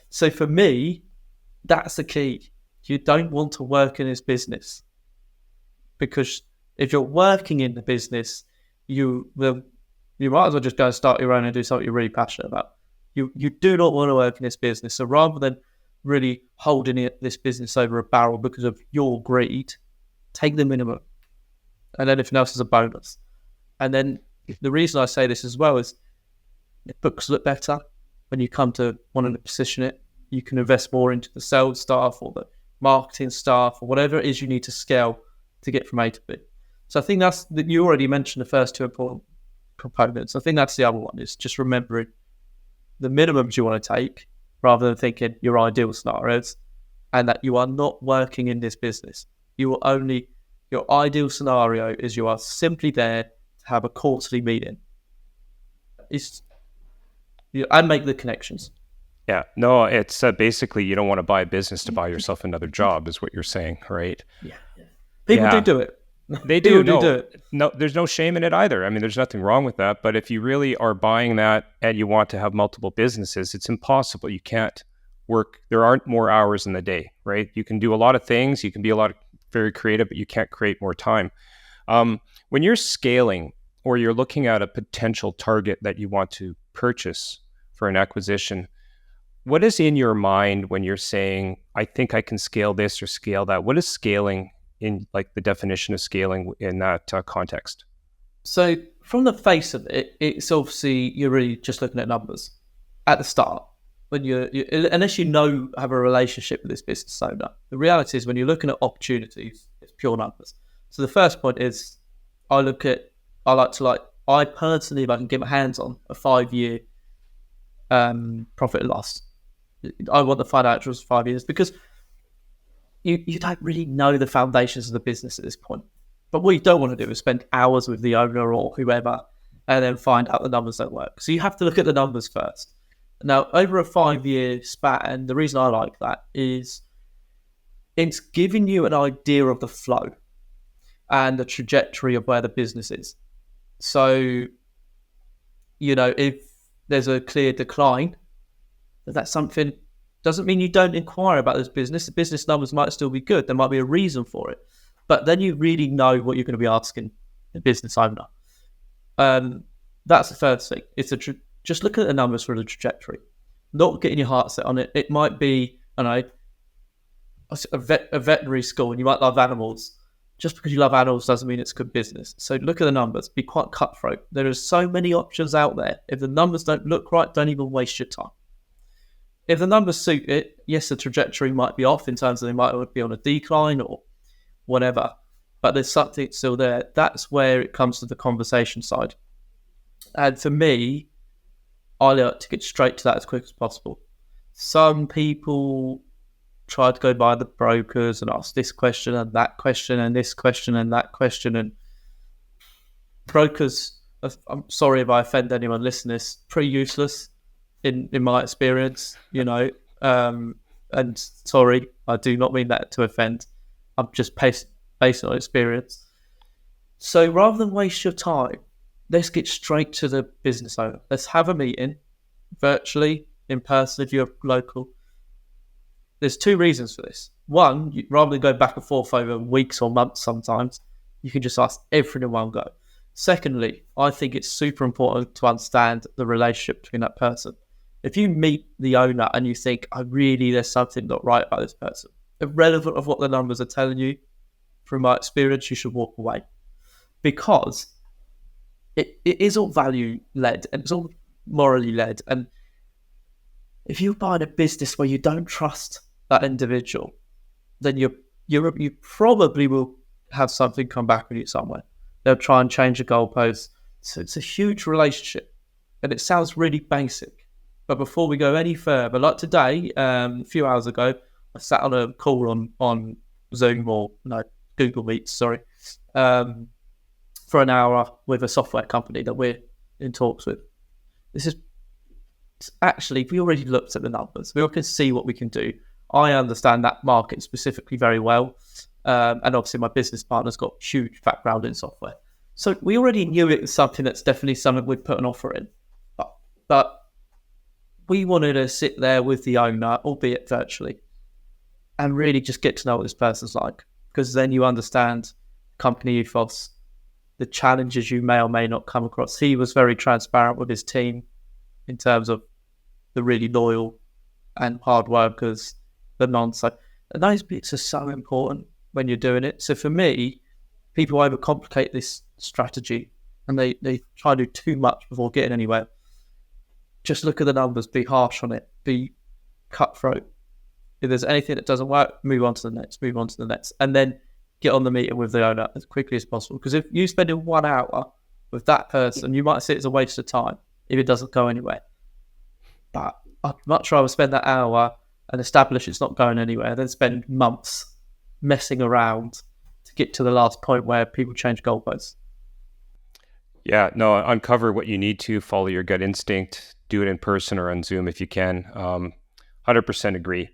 So for me, that's the key. You don't want to work in this business, because if you're working in the business, you might as well just go and start your own and do something you're really passionate about. You do not want to work in this business. So rather than really holding this business over a barrel because of your greed, take the minimum. And anything else is a bonus. And then the reason I say this as well is the books look better when you come to wanting to position it. You can invest more into the sales staff or the marketing staff or whatever it is you need to scale to get from A to B. So I think you already mentioned the first two important components. I think that's the other one, is just remembering the minimums you want to take rather than thinking your ideal scenarios, and that you are not working in this business. Your ideal scenario is you are simply there to have a quarterly meeting and make the connections. Yeah, no, it's basically, you don't want to buy a business to buy yourself another job, is what you're saying, right? Yeah. People do it. They do. People do No, it. no, there's no shame in it either. I mean, there's nothing wrong with that. But if you really are buying that and you want to have multiple businesses, it's impossible. You can't work. There aren't more hours in the day, right? You can do a lot of things. You can be a lot of very creative, but you can't create more time. When you're scaling or you're looking at a potential target that you want to purchase for an acquisition, what is in your mind when you're saying, I think I can scale this or scale that? What is scaling in like the definition of scaling in that context? So from the face of it, it's obviously you're really just looking at numbers at the start. When unless you have a relationship with this business owner, the reality is when you're looking at opportunities, it's pure numbers. So the first point is I personally, if I can get my hands on a 5-year profit and loss, I want the financials for 5 years because you don't really know the foundations of the business at this point. But what you don't want to do is spend hours with the owner or whoever and then find out the numbers don't work. So you have to look at the numbers first. Now, over a 5-year span, the reason I like that is it's giving you an idea of the flow and the trajectory of where the business is. So, if there's a clear decline, that's something, doesn't mean you don't inquire about this business. The business numbers might still be good. There might be a reason for it. But then you really know what you're going to be asking the business owner. That's the first thing. Just look at the numbers for the trajectory, not getting your heart set on it. It might be, a veterinary school, and you might love animals. Just because you love animals doesn't mean it's good business. So look at the numbers. Be quite cutthroat. There are so many options out there. If the numbers don't look right, don't even waste your time. If the numbers suit it, yes, the trajectory might be off in terms of they might be on a decline or whatever, but there's something still there. That's where it comes to the conversation side. And for me, I like to get straight to that as quick as possible. Some people try to go by the brokers and ask this question and that question and this question and that question. And brokers, I'm sorry if I offend anyone listening to this, pretty useless in my experience, and sorry, I do not mean that to offend. I'm just based on experience. So rather than waste your time, let's get straight to the business owner. Let's have a meeting, virtually, in person if you're local. There's 2 reasons for this. One, rather than go back and forth over weeks or months sometimes, you can just ask everything in one go. Secondly, I think it's super important to understand the relationship between that person. If you meet the owner and you think, there's something not right about this person, irrelevant of what the numbers are telling you, from my experience, you should walk away. Because it is all value-led and it's all morally led. And if you're buying a business where you don't trust that individual, then you probably will have something come back with you somewhere. They'll try and change the goalposts. So it's a huge relationship. And it sounds really basic. But before we go any further, like today, a few hours ago, I sat on a call on Zoom Google Meet, for an hour with a software company that we're in talks with. We already looked at the numbers. We all can see what we can do. I understand that market specifically very well. And obviously my business partner's got huge background in software. So we already knew it was something that's definitely something we'd put an offer in. But we wanted to sit there with the owner, albeit virtually, and really just get to know what this person's like. Because then you understand company ethos, the challenges you may or may not come across. He was very transparent with his team in terms of the really loyal and hard workers, the non-so. And those bits are so important when you're doing it. So for me, people overcomplicate this strategy and they try to do too much before getting anywhere. Just look at the numbers, be harsh on it, be cutthroat. If there's anything that doesn't work, move on to the next, and then get on the meeting with the owner as quickly as possible. Because if you spend 1 hour with that person, you might see it as a waste of time if it doesn't go anywhere. But I'd much rather spend that hour and establish it's not going anywhere than spend months messing around to get to the last point where people change goalposts. Yeah, no, uncover what you need to, follow your gut instinct, do it in person or on Zoom if you can. 100% agree.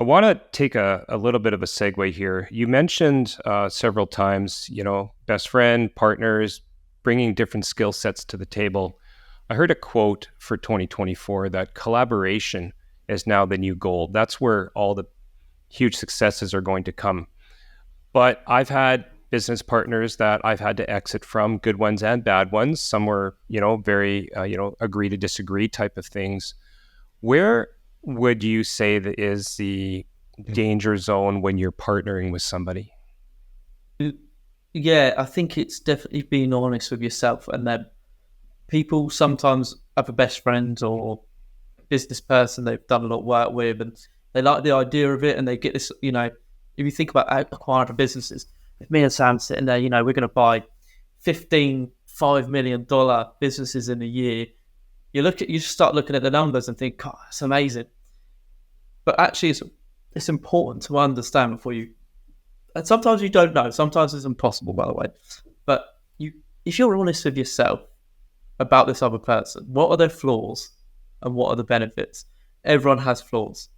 I want to take a little bit of a segue here. You mentioned several times, best friend, partners, bringing different skill sets to the table. I heard a quote for 2024 that collaboration is now the new gold. That's where all the huge successes are going to come. But I've had business partners that I've had to exit from, good ones and bad ones. Some were, very, agree to disagree type of things. Where would you say that is the danger zone when you're partnering with somebody? Yeah, I think it's definitely being honest with yourself. And then people sometimes have a best friend or business person they've done a lot of work with, and they like the idea of it, and they get this, if you think about acquiring businesses, if me and Sam sitting there, we're going to buy 15 $5 million businesses in a year, you start looking at the numbers and think, God, it's amazing. But actually, it's important to understand before you. And sometimes you don't know. Sometimes it's impossible, by the way. But if you're honest with yourself about this other person, what are their flaws and what are the benefits? Everyone has flaws.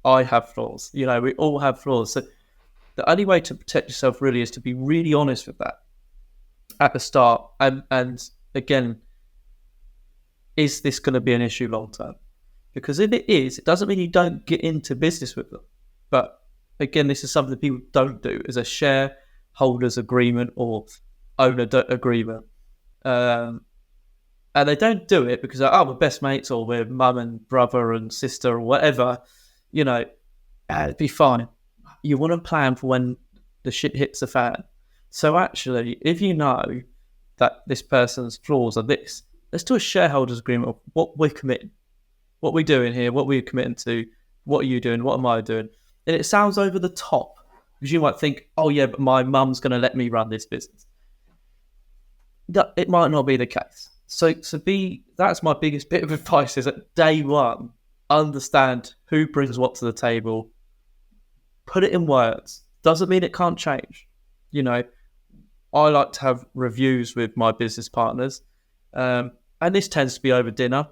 I have flaws. We all have flaws. So the only way to protect yourself really is to be really honest with that at the start. And again, is this going to be an issue long term? Because if it is, it doesn't mean you don't get into business with them. But again, this is something that people don't do, is a shareholders agreement or owner agreement. And they don't do it because, we're best mates or we're mum and brother and sister or whatever. It'd be fine. You want to plan for when the shit hits the fan. So actually, if you know that this person's flaws are this, let's do a shareholders agreement of what we're committing, what we're doing here, what we're committing to, what are you doing, what am I doing? And it sounds over the top because you might think, oh yeah, but my mum's going to let me run this business. It might not be the case. So that's my biggest bit of advice is at day one, understand who brings what to the table, put it in words. Doesn't mean it can't change. I like to have reviews with my business partners. And this tends to be over dinner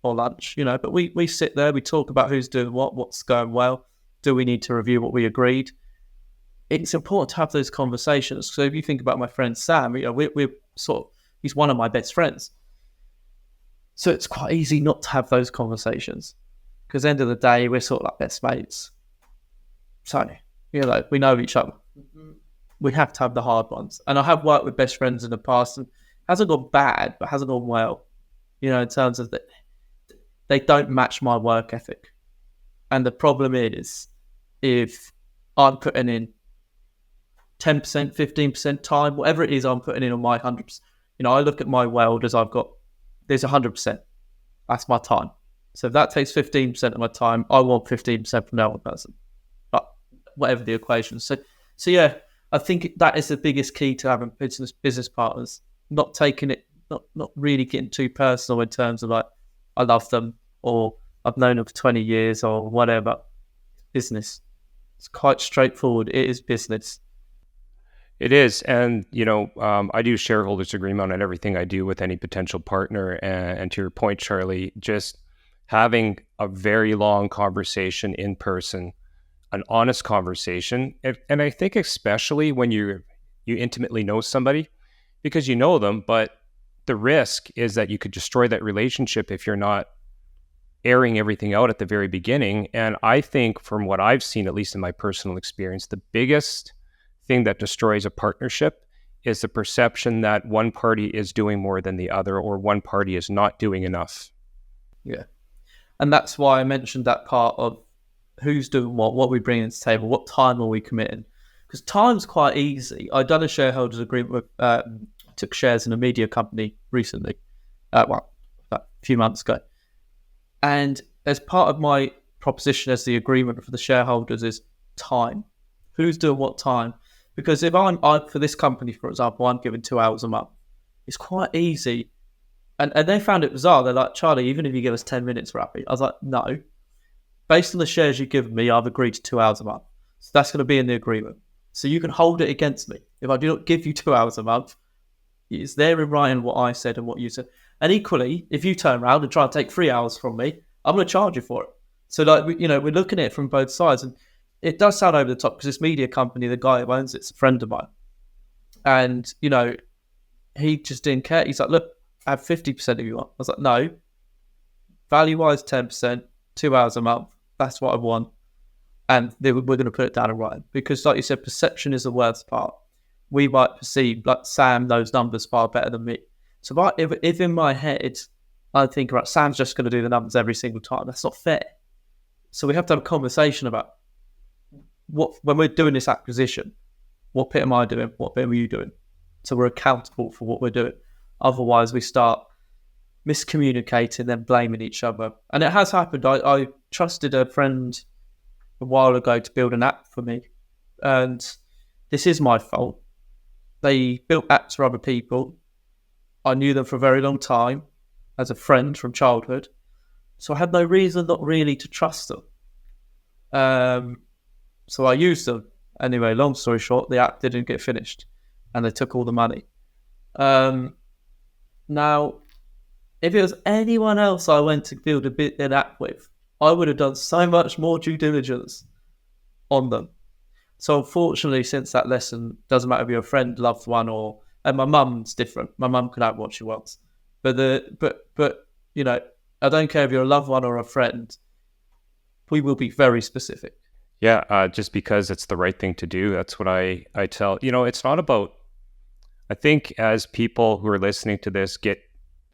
or lunch, but we sit there, we talk about who's doing what's going well. Do we need to review what we agreed? It's important to have those conversations. So if you think about my friend Sam, we're he's one of my best friends. So it's quite easy not to have those conversations because at the end of the day, we're sort of like best mates. So, we know each other. We have to have the hard ones. And I have worked with best friends in the past and it hasn't gone bad, but hasn't gone well, in terms of that they don't match my work ethic. And the problem is if I'm putting in 10%, 15% time, whatever it is I'm putting in on my 100%, I look at my world as there's 100%. That's my time. So if that takes 15% of my time, I want 15% from the other person. But whatever the equation. So yeah, I think that is the biggest key to having business partners. Not taking it, not really getting too personal in terms of like, I love them or I've known them for 20 years or whatever. Business. It's quite straightforward. It is business. It is. And, I do shareholders agreement on everything I do with any potential partner. And to your point, Charlie, just having a very long conversation in person, an honest conversation. And I think especially when you intimately know somebody, because you know them, but the risk is that you could destroy that relationship if you're not airing everything out at the very beginning. And I think from what I've seen, at least in my personal experience, the biggest thing that destroys a partnership is the perception that one party is doing more than the other or one party is not doing enough. Yeah. And that's why I mentioned that part of who's doing what we bring to the table, what time are we committing? Because time's quite easy. I've done a shareholders agreement with, took shares in a media company recently, about a few months ago. And as part of my proposition as the agreement for the shareholders is time. Who's doing what time? Because if I'm for this company, for example, I'm given 2 hours a month. It's quite easy. And they found it bizarre. They're like, Charlie, even if you give us 10 minutes, we're happy. I was like, no. Based on the shares you've given me, I've agreed to 2 hours a month. So that's going to be in the agreement. So you can hold it against me. If I do not give you 2 hours a month, it's there in writing what I said and what you said. And equally, if you turn around and try and take 3 hours from me, I'm going to charge you for it. So we're looking at it from both sides. And it does sound over the top because this media company, the guy who owns it's a friend of mine. And, he just didn't care. He's like, look, I have 50% of you want. I was like, no, value-wise 10%, 2 hours a month. That's what I want. And we're going to put it down in writing. Because like you said, perception is the worst part. We might perceive, like Sam knows numbers far better than me. So if in my head, I think, right, Sam's just going to do the numbers every single time. That's not fair. So we have to have a conversation about when we're doing this acquisition, what bit am I doing? What bit are you doing? So we're accountable for what we're doing. Otherwise, we start miscommunicating, then blaming each other. And it has happened. I trusted a friend a while ago to build an app for me. And this is my fault. They built apps for other people. I knew them for a very long time as a friend from childhood. So I had no reason not really to trust them. So I used them. Anyway, long story short, the app didn't get finished and they took all the money. Now, if it was anyone else I went to build an app with, I would have done so much more due diligence on them. So unfortunately, since that lesson, doesn't matter if you're a friend, loved one, and my mum's different. My mum can have what she wants. But I don't care if you're a loved one or a friend, we will be very specific. Yeah, just because it's the right thing to do. That's what I tell. It's not about, I think as people who are listening to this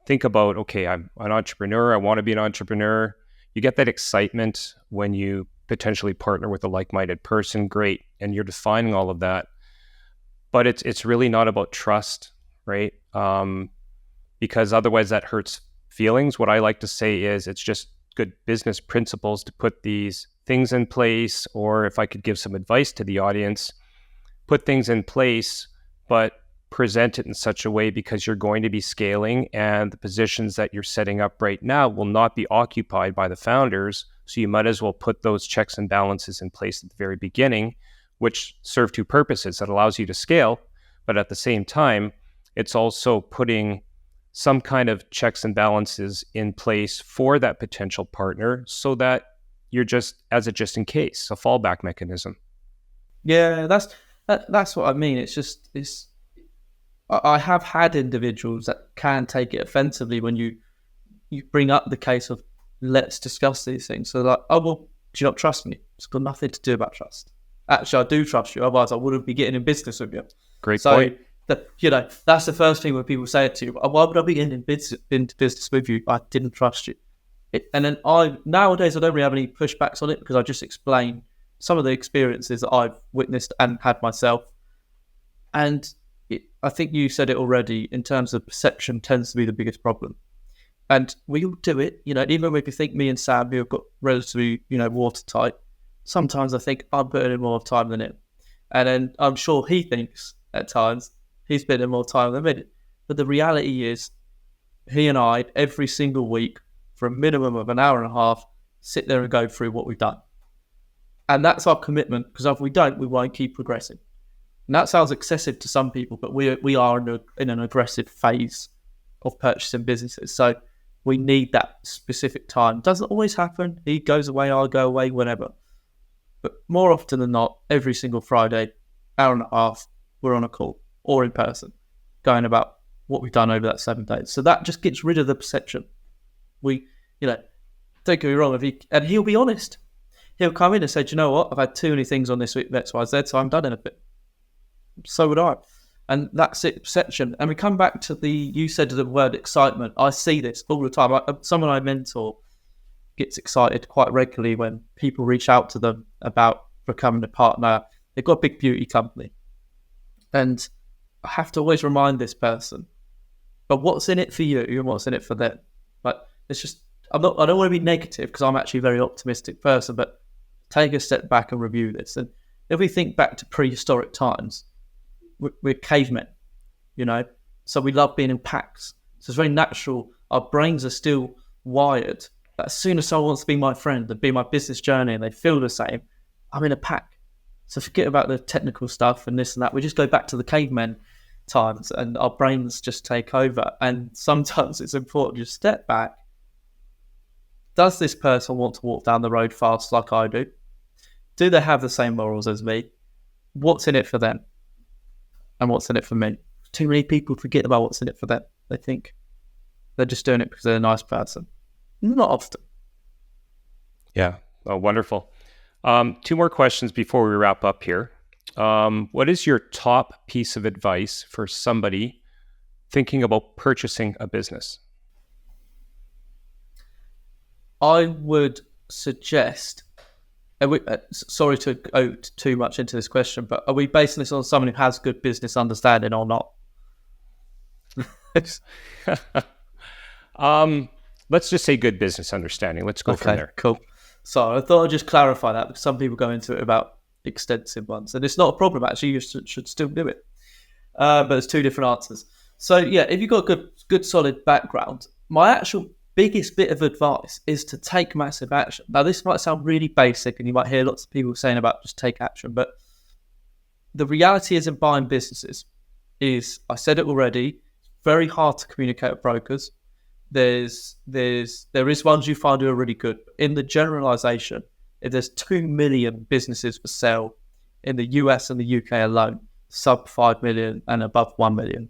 think about, okay, I'm an entrepreneur. I want to be an entrepreneur. You get that excitement when you potentially partner with a like-minded person. Great. And you're defining all of that. But it's really not about trust, right? Because otherwise that hurts feelings. What I like to say is it's just good business principles to put these things in place, or if I could give some advice to the audience, put things in place, but present it in such a way because you're going to be scaling and the positions that you're setting up right now will not be occupied by the founders. So you might as well put those checks and balances in place at the very beginning, which serve two purposes. That allows you to scale, but at the same time, it's also putting some kind of checks and balances in place for that potential partner so that you're just in case, a fallback mechanism. Yeah, that's what I mean. It's I have had individuals that can take it offensively when you bring up the case of let's discuss these things. So like, oh, well, do you not trust me? It's got nothing to do about trust. Actually, I do trust you. Otherwise, I wouldn't be getting in business with you. Great point. That's the first thing when people say it to you. Why would I be getting into business with you? I didn't trust you. And then nowadays I don't really have any pushbacks on it because I just explain some of the experiences that I've witnessed and had myself. And I think you said it already, in terms of perception tends to be the biggest problem. And we all do it, even if you think me and Sam, who have got relatively, watertight, sometimes I think I'm putting in more time than him. And then I'm sure he thinks at times he's putting in more time than me. But the reality is, he and I, every single week, for a minimum of an hour and a half, sit there and go through what we've done. And that's our commitment, because if we don't, we won't keep progressing. And that sounds excessive to some people, but we are in an aggressive phase of purchasing businesses. So we need that specific time. Doesn't always happen. He goes away, I'll go away, whenever. But more often than not, every single Friday, hour and a half, we're on a call or in person, going about what we've done over that 7 days. So that just gets rid of the perception. Don't get me wrong, and he'll be honest. He'll come in and say, do you know what? I've had too many things on this week, X, Y, Z, so I'm done in a bit. So would I. And that's it, perception. And we come back to you said the word excitement. I see this all the time. Someone I mentor gets excited quite regularly when people reach out to them about becoming a partner. They've got a big beauty company. And I have to always remind this person, but what's in it for you and what's in it for them? But it's just, I don't want to be negative because I'm actually a very optimistic person, but take a step back and review this. And if we think back to prehistoric times, we're cavemen, so we love being in packs. So it's very natural. Our brains are still wired that as soon as someone wants to be my friend and be my business journey and they feel the same, I'm in a pack. So forget about the technical stuff and this and that. We just go back to the cavemen times and our brains just take over. And sometimes it's important to just step back. Does this person want to walk down the road fast like I do? Do they have the same morals as me? What's in it for them? And what's in it for me? Too many people forget about what's in it for them. They think they're just doing it because they're a nice person. Not often. Yeah. Oh, wonderful. Two more questions before we wrap up here. What is your top piece of advice for somebody thinking about purchasing a business? I would suggest, sorry to go too much into this question, but are we basing this on someone who has good business understanding or not? Let's just say good business understanding. Let's go from there. Cool. So I thought I'd just clarify that, because some people go into it about extensive ones, and it's not a problem, actually. You should still do it. But there's two different answers. So yeah, if you've got good solid background, my actual biggest bit of advice is to take massive action. Now, this might sound really basic, and you might hear lots of people saying about just take action, but the reality is in buying businesses is, I said it already, very hard to communicate with brokers. There is ones you find who are really good. In the generalization, if there's 2 million businesses for sale in the US and the UK alone, sub 5 million and above 1 million,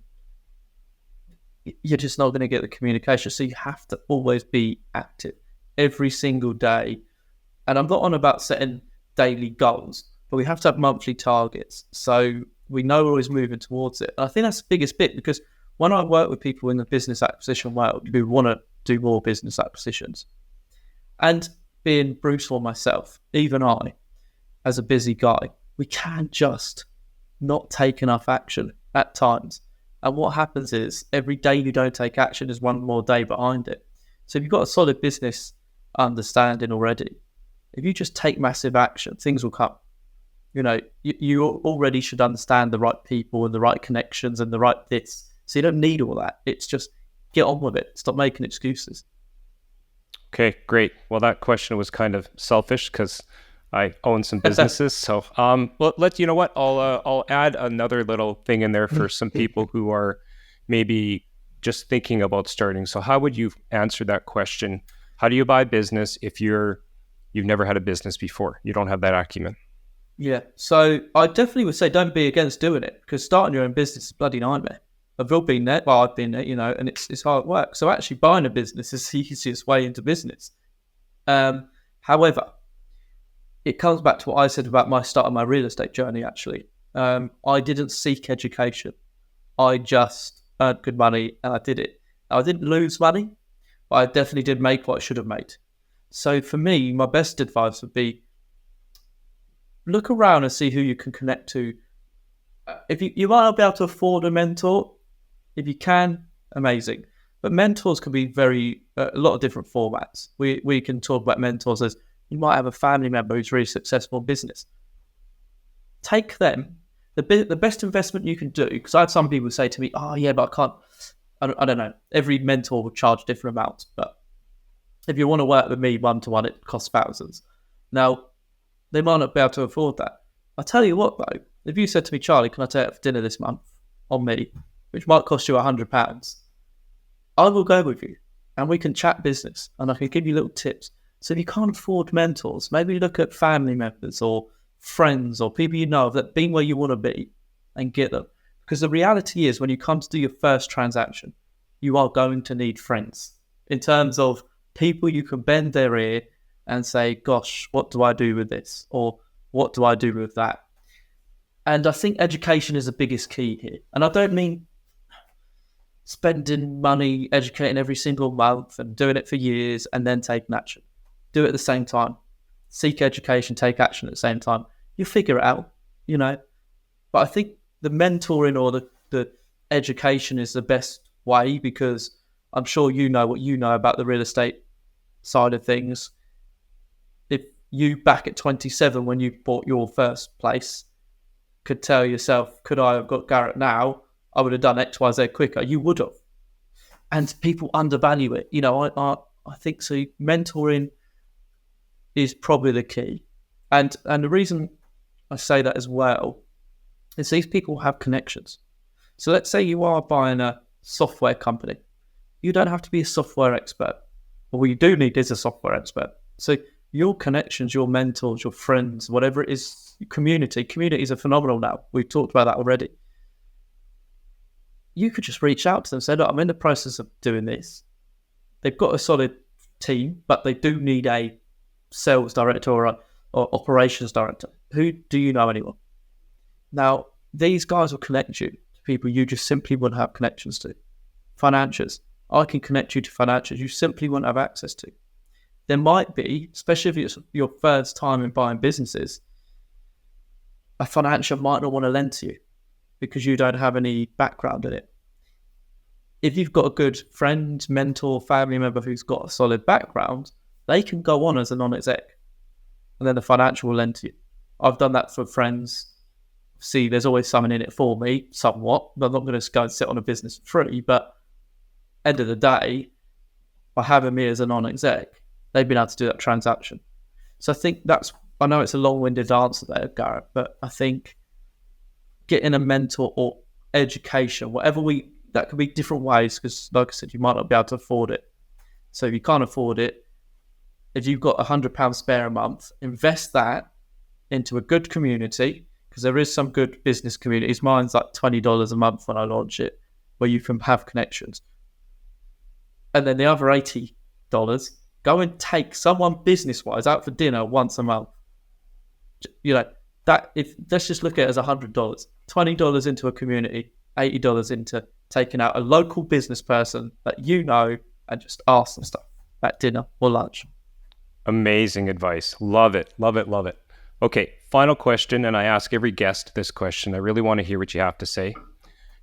you're just not going to get the communication. So you have to always be active every single day. And I'm not on about setting daily goals, but we have to have monthly targets, so we know we're always moving towards it. And I think that's the biggest bit, because when I work with people in the business acquisition world who want to do more business acquisitions, and being brutal myself, even I, as a busy guy, we can just not take enough action at times. And what happens is, every day you don't take action is one more day behind it. So if you've got a solid business understanding already, if you just take massive action, things will come. You already should understand the right people and the right connections and the right this. So you don't need all that. It's just get on with it. Stop making excuses. Okay, great. Well, that question was kind of selfish because I own some businesses. So, you know what? I'll add another little thing in there for some people who are maybe just thinking about starting. So, how would you answer that question? How do you buy business if you've never had a business before? You don't have that acumen. Yeah. So I definitely would say don't be against doing it, because starting your own business is a bloody nightmare. I've all been there. Well, I've been there, and it's hard work. So actually buying a business is the easiest way into business. However, it comes back to what I said about my start of my real estate journey, actually. I didn't seek education. I just earned good money and I did it. I didn't lose money, but I definitely did make what I should have made. So for me, my best advice would be, look around and see who you can connect to. If you might not be able to afford a mentor, if you can, amazing. But mentors can be a lot of different formats. We can talk about mentors as, you might have a family member who's really successful in business. Take them. The best investment you can do, because I have some people say to me, oh yeah, but I can't, I don't know. Every mentor will charge different amounts, but if you want to work with me one-to-one, it costs thousands. Now, they might not be able to afford that. I tell you what though, if you said to me, Charlie, can I take it for dinner this month on me, which might cost you £100, I will go with you and we can chat business and I can give you little tips. So if you can't afford mentors, maybe look at family members or friends or people you know that been where you want to be and get them. Because the reality is, when you come to do your first transaction, you are going to need friends in terms of people you can bend their ear and say, gosh, what do I do with this? Or what do I do with that? And I think education is the biggest key here. And I don't mean spending money educating every single month and doing it for years and then taking action. Do it at the same time. Seek education, take action at the same time. You'll figure it out, But I think the mentoring or the education is the best way, because I'm sure you know what you know about the real estate side of things. If you, back at 27 when you bought your first place, could tell yourself, could I have got Garrett now, I would have done X, Y, Z quicker. You would have. And people undervalue it. I think so. Mentoring is probably the key. And the reason I say that as well is these people have connections. So let's say you are buying a software company. You don't have to be a software expert. But what you do need is a software expert. So your connections, your mentors, your friends, whatever it is, communities are phenomenal now. We've talked about that already. You could just reach out to them and say, look, I'm in the process of doing this. They've got a solid team, but they do need a sales director or operations director. Who do you know anyone? Now, these guys will connect you to people you just simply wouldn't have connections to. Financiers. I can connect you to financiers you simply wouldn't have access to. There might be, especially if it's your first time in buying businesses, a financier might not want to lend to you because you don't have any background in it. If you've got a good friend, mentor, family member who's got a solid background, they can go on as a non-exec, and then the financial will lend to you. I've done that for friends. See, there's always something in it for me, somewhat. I'm not going to go and sit on a business for free, but end of the day, by having me as a non-exec, they've been able to do that transaction. So I think I know it's a long-winded answer there, Garrett, but I think getting a mentor or education, that could be different ways, because like I said, you might not be able to afford it. So if you can't afford it, if you've got £100 spare a month, invest that into a good community, because there is some good business communities. Mine's like $20 a month when I launch it, where you can have connections. And then the other $80, go and take someone business-wise out for dinner once a month. Let's just look at it as $100. $20 into a community, $80 into taking out a local business person that you know and just ask them stuff at dinner or lunch. Amazing advice. Love it. Love it. Love it. Okay, final question, and I ask every guest this question. I really want to hear what you have to say.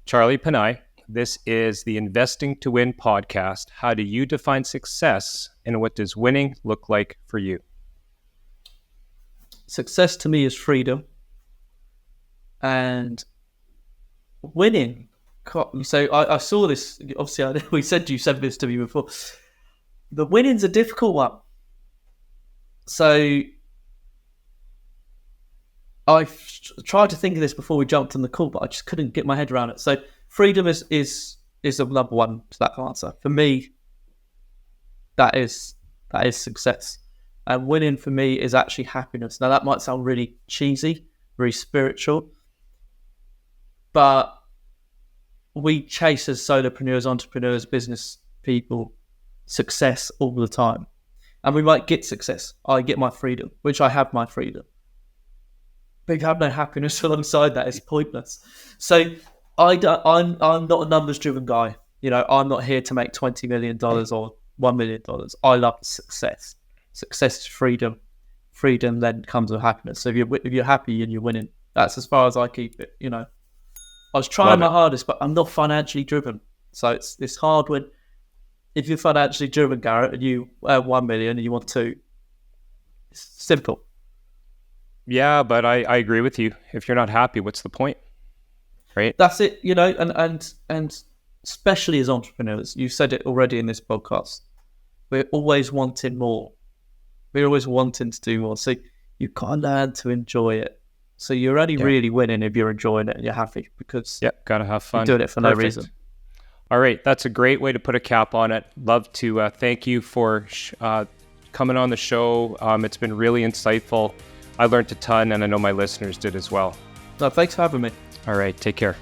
Charlie Panayi, this is the Investing to Win podcast. How do you define success, and what does winning look like for you? Success to me is freedom, and winning. So I saw this, obviously we said you said this to me before. The winning's a difficult one. So I tried to think of this before we jumped on the call, but I just couldn't get my head around it. So freedom is the number one to that answer. For me, that is success. And winning for me is actually happiness. Now that might sound really cheesy, very spiritual, but we chase as solopreneurs, entrepreneurs, business people, success all the time. And we might get success. I get my freedom, which I have my freedom. But if you have no happiness alongside that, it's pointless. So I'm not a numbers-driven guy. I'm not here to make $20 million or $1 million. I love success. Success is freedom. Freedom then comes with happiness. So if you're happy and you're winning, that's as far as I keep it. I was trying my hardest, but I'm not financially driven. So it's hard when, if you're financially driven, Garrett, and you earn 1 million and you want 2, it's simple. Yeah, but I agree with you. If you're not happy, what's the point? Right? That's it, and especially as entrepreneurs, you said it already in this podcast, we're always wanting more. We're always wanting to do more. So you've got to learn to enjoy it. So you're only really winning if you're enjoying it and you're happy, because gotta have fun. You're doing it for no reason. All right, that's a great way to put a cap on it. Love to thank you for coming on the show. It's been really insightful. I learned a ton, and I know my listeners did as well. No, thanks for having me. All right, take care.